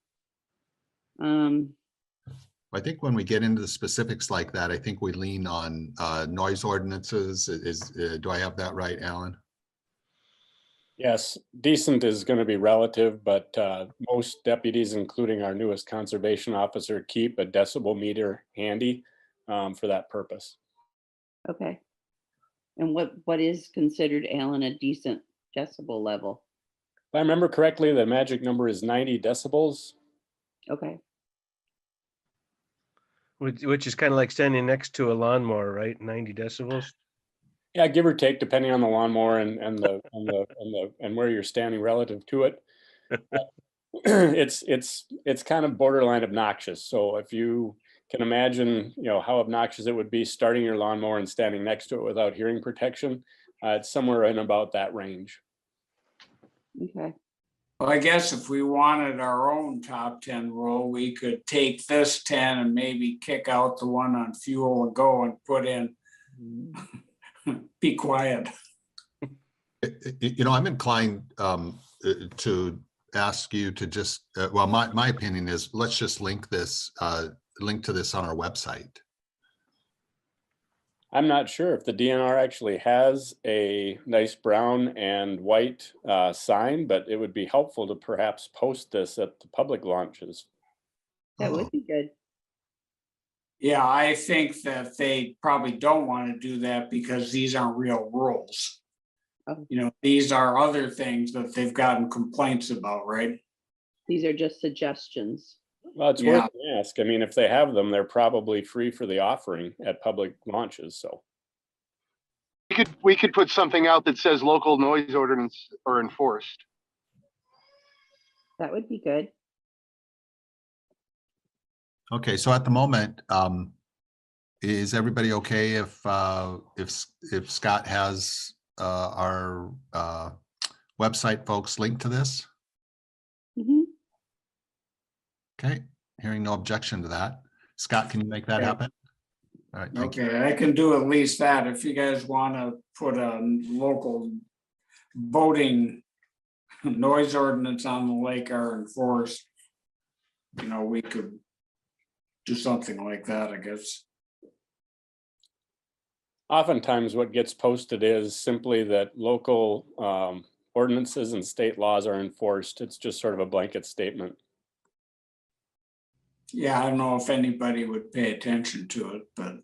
I think when we get into the specifics like that, I think we lean on noise ordinances. Do I have that right, Alan? Yes, decent is going to be relative, but most deputies, including our newest conservation officer, keep a decibel meter handy for that purpose. Okay. And what is considered, Alan, a decent decibel level? If I remember correctly, the magic number is 90 decibels. Okay. Which is kind of like standing next to a lawnmower, right? 90 decibels. Yeah, give or take, depending on the lawnmower and where you're standing relative to it. It's kind of borderline obnoxious. So if you can imagine, how obnoxious it would be starting your lawnmower and standing next to it without hearing protection, it's somewhere in about that range. Okay. Well, I guess if we wanted our own top 10 rule, we could take this 10 and maybe kick out the one on fuel and go and put in be quiet. I'm inclined to ask you to just, my opinion is let's just link to this on our website. I'm not sure if the DNR actually has a nice brown and white sign, but it would be helpful to perhaps post this at the public launches. That would be good. Yeah, I think that they probably don't want to do that because these aren't real rules. Oh. These are other things that they've gotten complaints about, right? These are just suggestions. Well, it's worth an ask. I mean, if they have them, they're probably free for the offering at public launches. So we could put something out that says local noise ordinance are enforced. That would be good. Okay, so at the moment, is everybody okay if Scott has our website folks link to this? Mm-hmm. Okay, hearing no objection to that. Scott, can you make that happen? All right, thank you. Okay, I can do at least that. If you guys want to put a local boating noise ordinance on the lake are enforced, we could do something like that, I guess. Oftentimes what gets posted is simply that local ordinances and state laws are enforced. It's just sort of a blanket statement. Yeah, I don't know if anybody would pay attention to it, but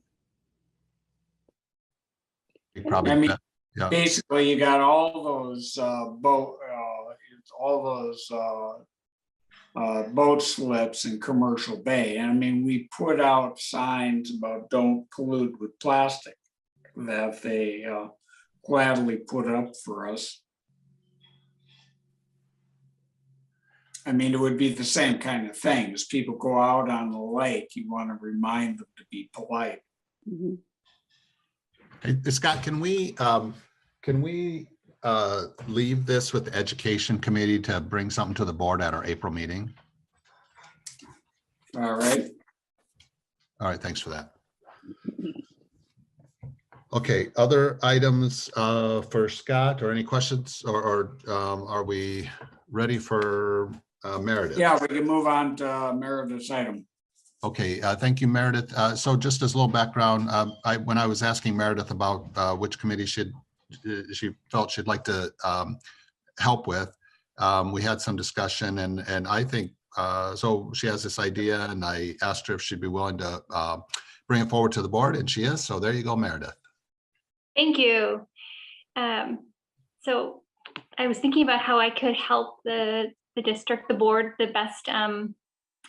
You probably, I mean, yeah. basically you got all those boat slips in Commercial Bay. And I mean, we put out signs about don't pollute with plastic that they gladly put up for us. I mean, it would be the same kind of thing. As people go out on the lake, you want to remind them to be polite. Mhm. Hey, Scott, can we leave this with the Education Committee to bring something to the board at our April meeting? All right. All right, thanks for that. Okay, other items for Scott or any questions, or are we ready for Meredith? Yeah, we can move on to Meredith's item. Okay, thank you, Meredith. So just as a little background, when I was asking Meredith about which committee she felt she'd like to help with, we had some discussion, and I think, so she has this idea, and I asked her if she'd be willing to bring it forward to the board, and she is. So there you go, Meredith. Thank you. So I was thinking about how I could help the district, the board, the best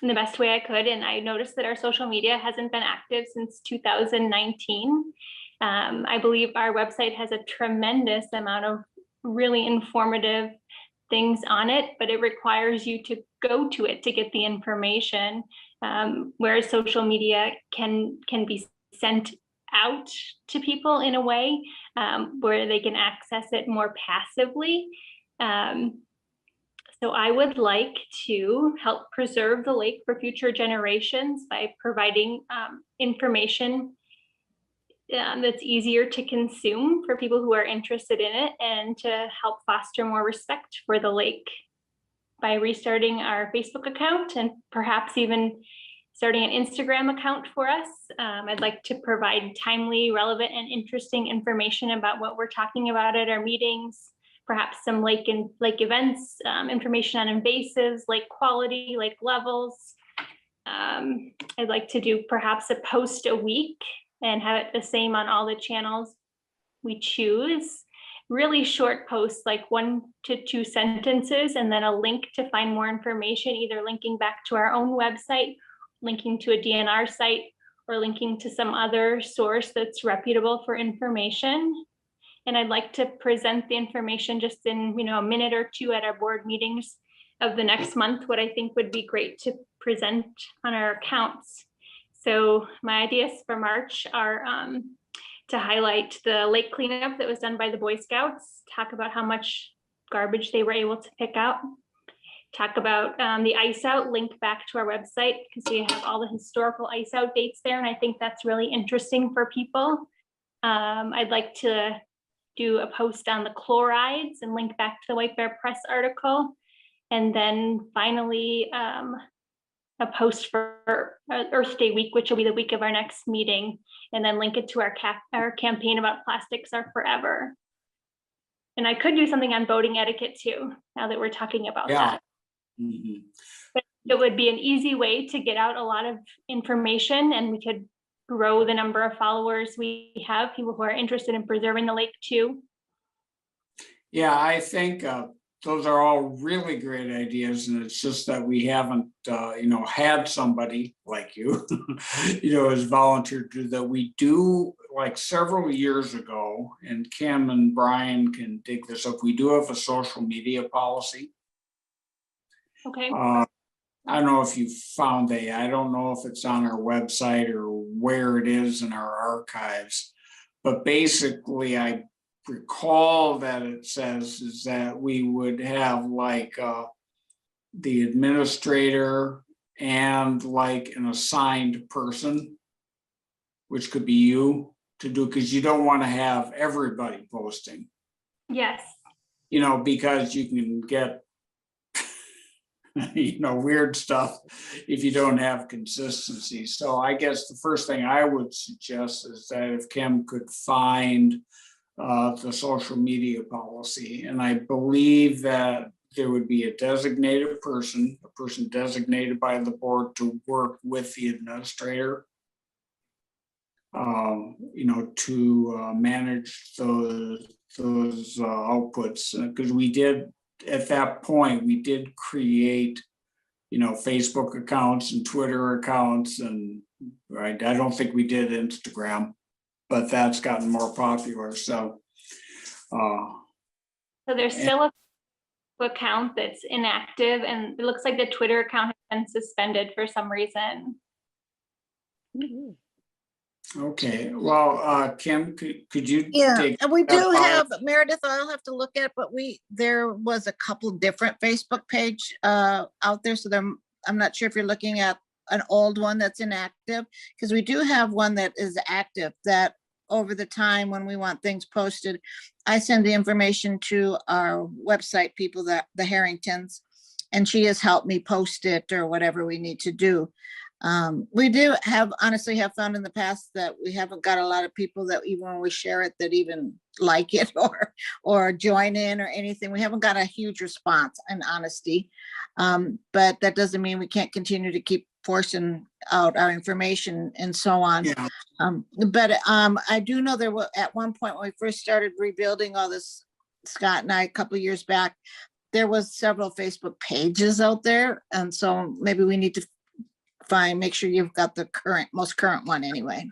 in the best way I could. And I noticed that our social media hasn't been active since 2019. I believe our website has a tremendous amount of really informative things on it, but it requires you to go to it to get the information. Whereas social media can be sent out to people in a way where they can access it more passively. So I would like to help preserve the lake for future generations by providing information that's easier to consume for people who are interested in it, and to help foster more respect for the lake by restarting our Facebook account and perhaps even starting an Instagram account for us. I'd like to provide timely, relevant, and interesting information about what we're talking about at our meetings, perhaps some lake events, information on invasives, lake quality, lake levels. I'd like to do perhaps a post a week and have it the same on all the channels we choose. Really short posts, like 1 to 2 sentences, and then a link to find more information, either linking back to our own website, linking to a DNR site, or linking to some other source that's reputable for information. And I'd like to present the information just in a minute or two at our board meetings of the next month, what I think would be great to present on our accounts. So my ideas for March are to highlight the lake cleanup that was done by the Boy Scouts, talk about how much garbage they were able to pick out, talk about the ice out, link back to our website because we have all the historical ice out dates there. And I think that's really interesting for people. I'd like to do a post on the chlorides and link back to the White Bear Press article. And then finally, a post for Earth Day week, which will be the week of our next meeting, and then link it to our campaign about plastics are forever. And I could do something on boating etiquette too, now that we're talking about that. Mhm. But it would be an easy way to get out a lot of information, and we could grow the number of followers we have, people who are interested in preserving the lake too. Yeah, I think those are all really great ideas, and it's just that we haven't, had somebody like you, has volunteered to do that. We do, like several years ago, and Kim and Brian can dig this up. We do have a social media policy. Okay. I don't know if you found I don't know if it's on our website or where it is in our archives, but basically I recall that it says is that we would have like the administrator and like an assigned person, which could be you, to do, because you don't want to have everybody posting. Yes. Because you can get weird stuff if you don't have consistency. So I guess the first thing I would suggest is that if Kim could find the social media policy, and I believe that there would be a designated person, a person designated by the board to work with the administrator, to manage those outputs, because we did, at that point, we did create, Facebook accounts and Twitter accounts, and right, I don't think we did Instagram, but that's gotten more popular, so. So there's still a account that's inactive, and it looks like the Twitter account has been suspended for some reason. Okay, well, Kim, could you? Yeah, take and we that do have, policy? Meredith, I'll have to look at, but there was a couple different Facebook page out there, so I'm not sure if you're looking at an old one that's inactive, because we do have one that is active, that over the time when we want things posted, I send the information to our website people, that the Harringtons, and she has helped me post it or whatever we need to do. We do honestly have found in the past that we haven't got a lot of people that even when we share it, that even like it or join in or anything. We haven't got a huge response, in honesty. But that doesn't mean we can't continue to keep forcing out our information and so on. Yeah. I do know there was at one point when we first started rebuilding all this, Scott and I, a couple of years back, there was several Facebook pages out there. And so maybe we need to make sure you've got the most current one anyway.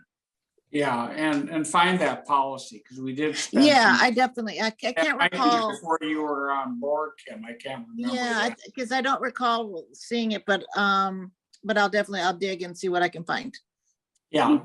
Yeah, and find that policy, because we did. spend Yeah, some- I definitely, I can't that might be recall. Before you were on board, Kim, I can't remember. Yeah, that. because I don't recall seeing it, but I'll dig and see what I can find. Yeah,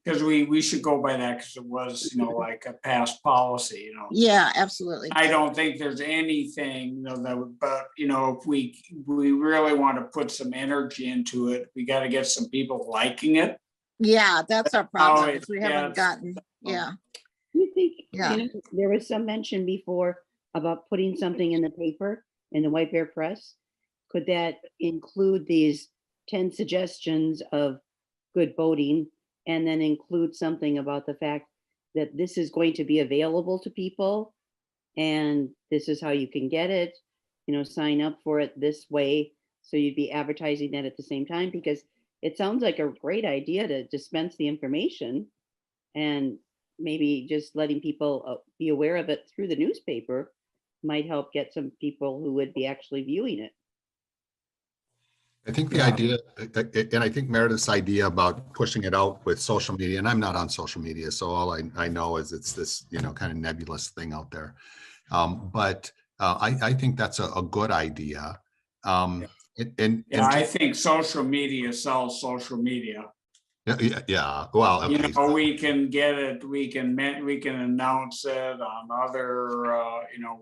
because we should go by that, because it was, like a past policy, Yeah, absolutely. I don't think there's anything, that would, but, if we really want to put some energy into it, we got to get some people liking it. Yeah, that's our problem, is we yeah, haven't it's- gotten, yeah. You think, Yeah. there was some mention before about putting something in the paper, in the White Bear Press. Could that include these 10 suggestions of good voting, and then include something about the fact that this is going to be available to people, and this is how you can get it, sign up for it this way. So you'd be advertising that at the same time, because it sounds like a great idea to dispense the information, and maybe just letting people be aware of it through the newspaper might help get some people who would be actually viewing it. I think the idea, and I think Meredith's idea about pushing it out with social media, and I'm not on social media, so all I know is it's this, kind of nebulous thing out there. But I think that's a good idea. I think social media sells social media. Yeah. Well, okay. We can get it, we can announce it on other,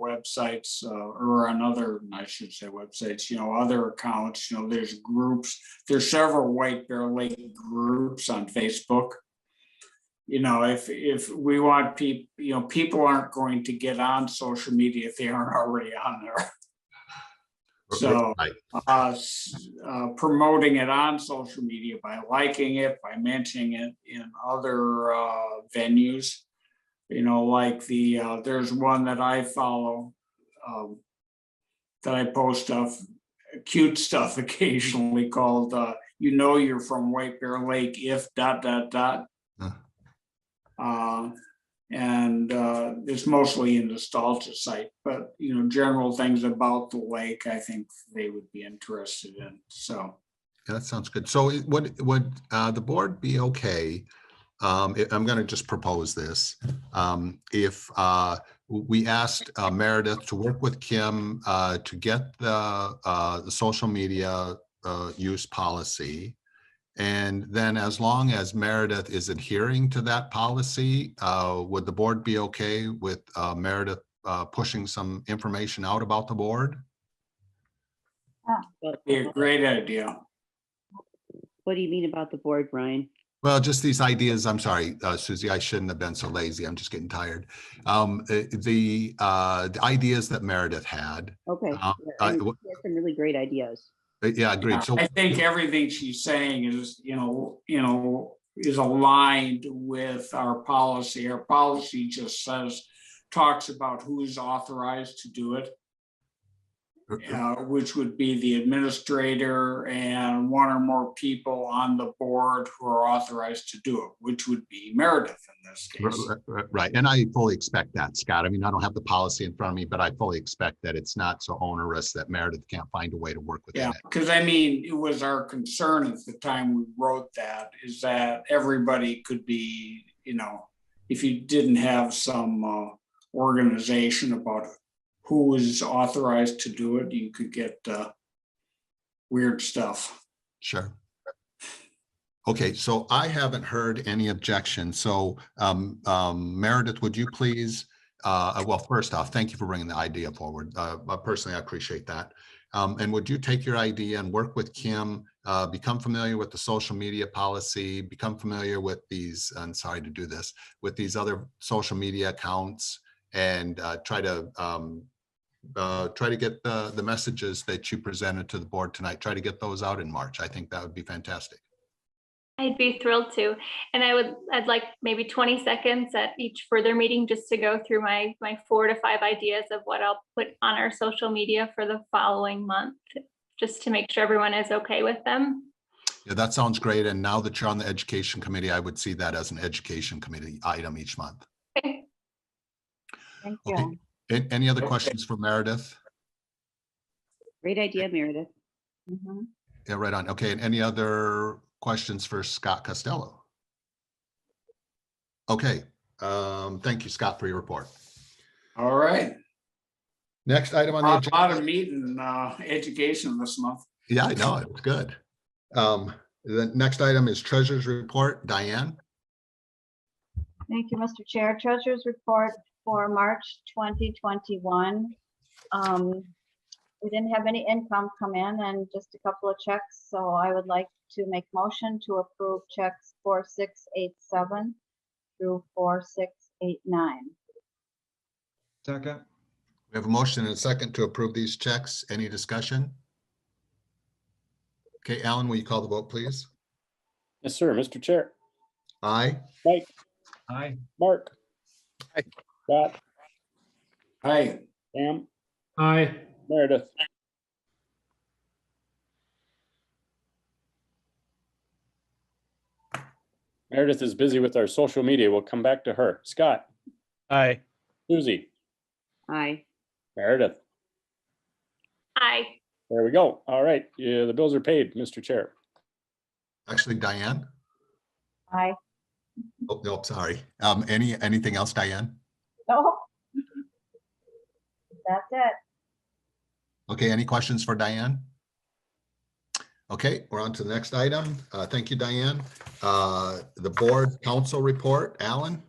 websites, or on other, I should say websites, other accounts, there's groups, there's several White Bear Lake groups on Facebook. If we want people, people aren't going to get on social media if they aren't already on there. So Right. promoting it on social media by liking it, by mentioning it in other venues, like there's one that I follow, that I post cute stuff occasionally, called you're from White Bear Lake if ... And it's mostly a nostalgia site, but general things about the lake, I think they would be interested in. So Yeah, that sounds good. So would the board be okay? I'm going to just propose this. If we asked Meredith to work with Kim to get the social media use policy. And then as long as Meredith is adhering to that policy, would the board be okay with Meredith pushing some information out about the board? be a great idea. What do you mean about the board, Brian? Well, just these ideas. I'm sorry, Susie, I shouldn't have been so lazy. I'm just getting tired. The ideas that Meredith had. Okay, I- she has some really great ideas. Yeah, agreed. So I think everything she's saying is, is aligned with our policy. Our policy just talks about who's authorized to do it, which would be the administrator and one or more people on the board who are authorized to do it, which would be Meredith in this case. Right, and I fully expect that, Scott. I mean, I don't have the policy in front of me, but I fully expect that it's not so onerous that Meredith can't find a way to work within Yeah, it. because I mean, it was our concern at the time we wrote that, is that everybody could be, if you didn't have some organization about who was authorized to do it, you could get weird stuff. Sure. Okay, so I haven't heard any objections. So Meredith, would you please, well, first off, thank you for bringing the idea forward. Personally, I appreciate that. And would you take your idea and work with Kim, become familiar with the social media policy, become familiar with these, I'm sorry to do this, with these other social media accounts, and try to get the messages that you presented to the board tonight, try to get those out in March. I think that would be fantastic. I'd be thrilled to. And I'd like maybe 20 seconds at each further meeting just to go through my 4 to 5 ideas of what I'll put on our social media for the following month, just to make sure everyone is okay with them. Yeah, that sounds great. And now that you're on the education committee, I would see that as an education committee item each month. Okay. Thank Okay. you. Any other questions for Meredith? Great idea, Meredith. Mhm. Yeah, right on. Okay, and any other questions for Scott Costello? Okay, thank you, Scott, for your report. All right. Next item on the A lot agenda. of meeting education this month. Yeah, I know, it's good. The next item is Treasurer's Report. Diane? Thank you, Mr. Chair. Treasurer's report for March 2021. We didn't have any income come in and just a couple of checks, so I would like to make motion to approve checks 4687 through 4689. Second, We have a motion and a second to approve these checks. Any discussion? Okay, Alan, will you call the vote, please? Yes, sir. Mr. Chair. Aye. Mike, aye. Mark. Aye. Scott, Hi. Pam, Aye. Meredith. Meredith is busy with our social media. We'll come back to her. Scott, Aye. Susie, Aye. Meredith. Aye. There we go. All right. Yeah, the bills are paid, Mr. Chair. Actually, Diane? Aye. Oh, no, sorry. Anything else, Diane? No. That's it. Okay, any questions for Diane? Okay, we're on to the next item. Thank you, Diane. The board council report, Alan?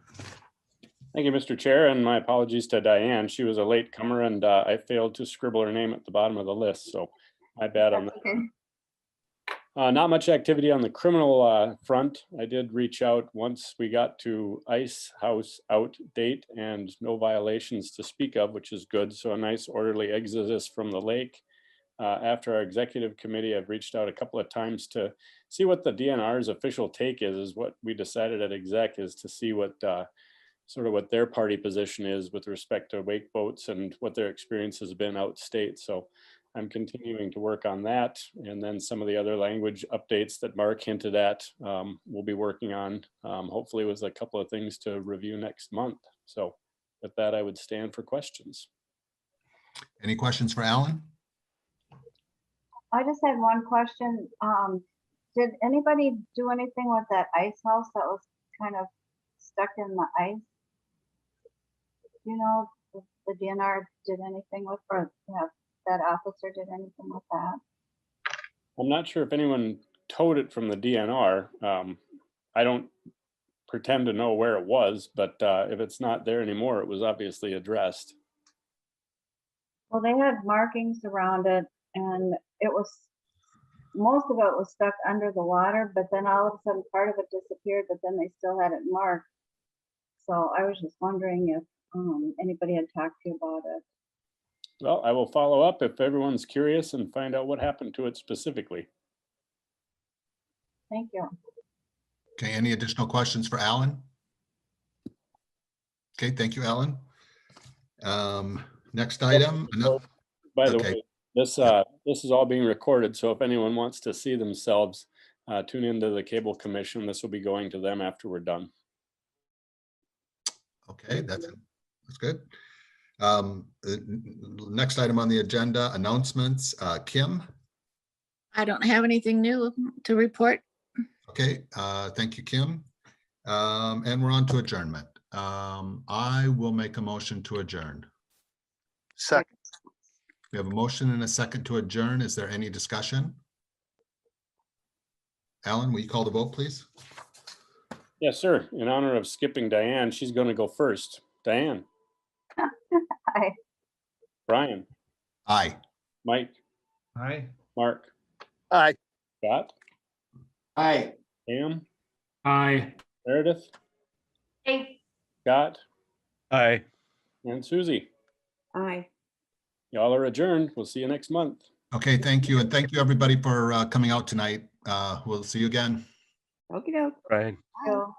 Thank you, Mr. Chair, and my apologies to Diane. She was a late comer and I failed to scribble her name at the bottom of the list, so my bad on that. Okay. Not much activity on the criminal front. I did reach out once we got to ice house out date and no violations to speak of, which is good. So a nice orderly exodus from the lake. After our executive committee, I've reached out a couple of times to see what the DNR's official take is what we decided at exec is to see what sort of what their party position is with respect to wake boats and what their experience has been out state. So I'm continuing to work on that. And then some of the other language updates that Mark hinted at, we'll be working on, hopefully with a couple of things to review next month. So with that, I would stand for questions. Any questions for Alan? I just had one question. Did anybody do anything with that ice house that was kind of stuck in the ice? You know, if the DNR did anything with, or that officer did anything with that? I'm not sure if anyone towed it from the DNR. I don't pretend to know where it was, but if it's not there anymore, it was obviously addressed. Well, they had markings around it and it was, most of it was stuck under the water, but then all of a sudden part of it disappeared, but then they still had it marked. So I was just wondering if anybody had talked to you about it. Well, I will follow up if everyone's curious and find out what happened to it specifically. Thank you. Okay, any additional questions for Alan? Okay, thank you, Alan. Next item. By the Okay. way, this is all being recorded, so if anyone wants to see themselves, tune into the Cable Commission. This will be going to them after we're done. Okay, that's good. Next item on the agenda, announcements. Kim? I don't have anything new to report. Okay, thank you, Kim. And we're on to adjournment. I will make a motion to adjourn. Second. We have a motion and a second to adjourn. Is there any discussion? Alan, will you call the vote, please? Yes, sir. In honor of skipping Diane, she's going to go first. Diane, Aye. Brian, Aye. Mike, Aye. Mark, Aye. Scott, Aye. Pam, Aye. Meredith, Hey. Scott, Aye. and Susie. Aye. Y'all are adjourned. We'll see you next month. Okay, thank you. And thank you, everybody, for coming out tonight. We'll see you again. Okey doke. Brian. So.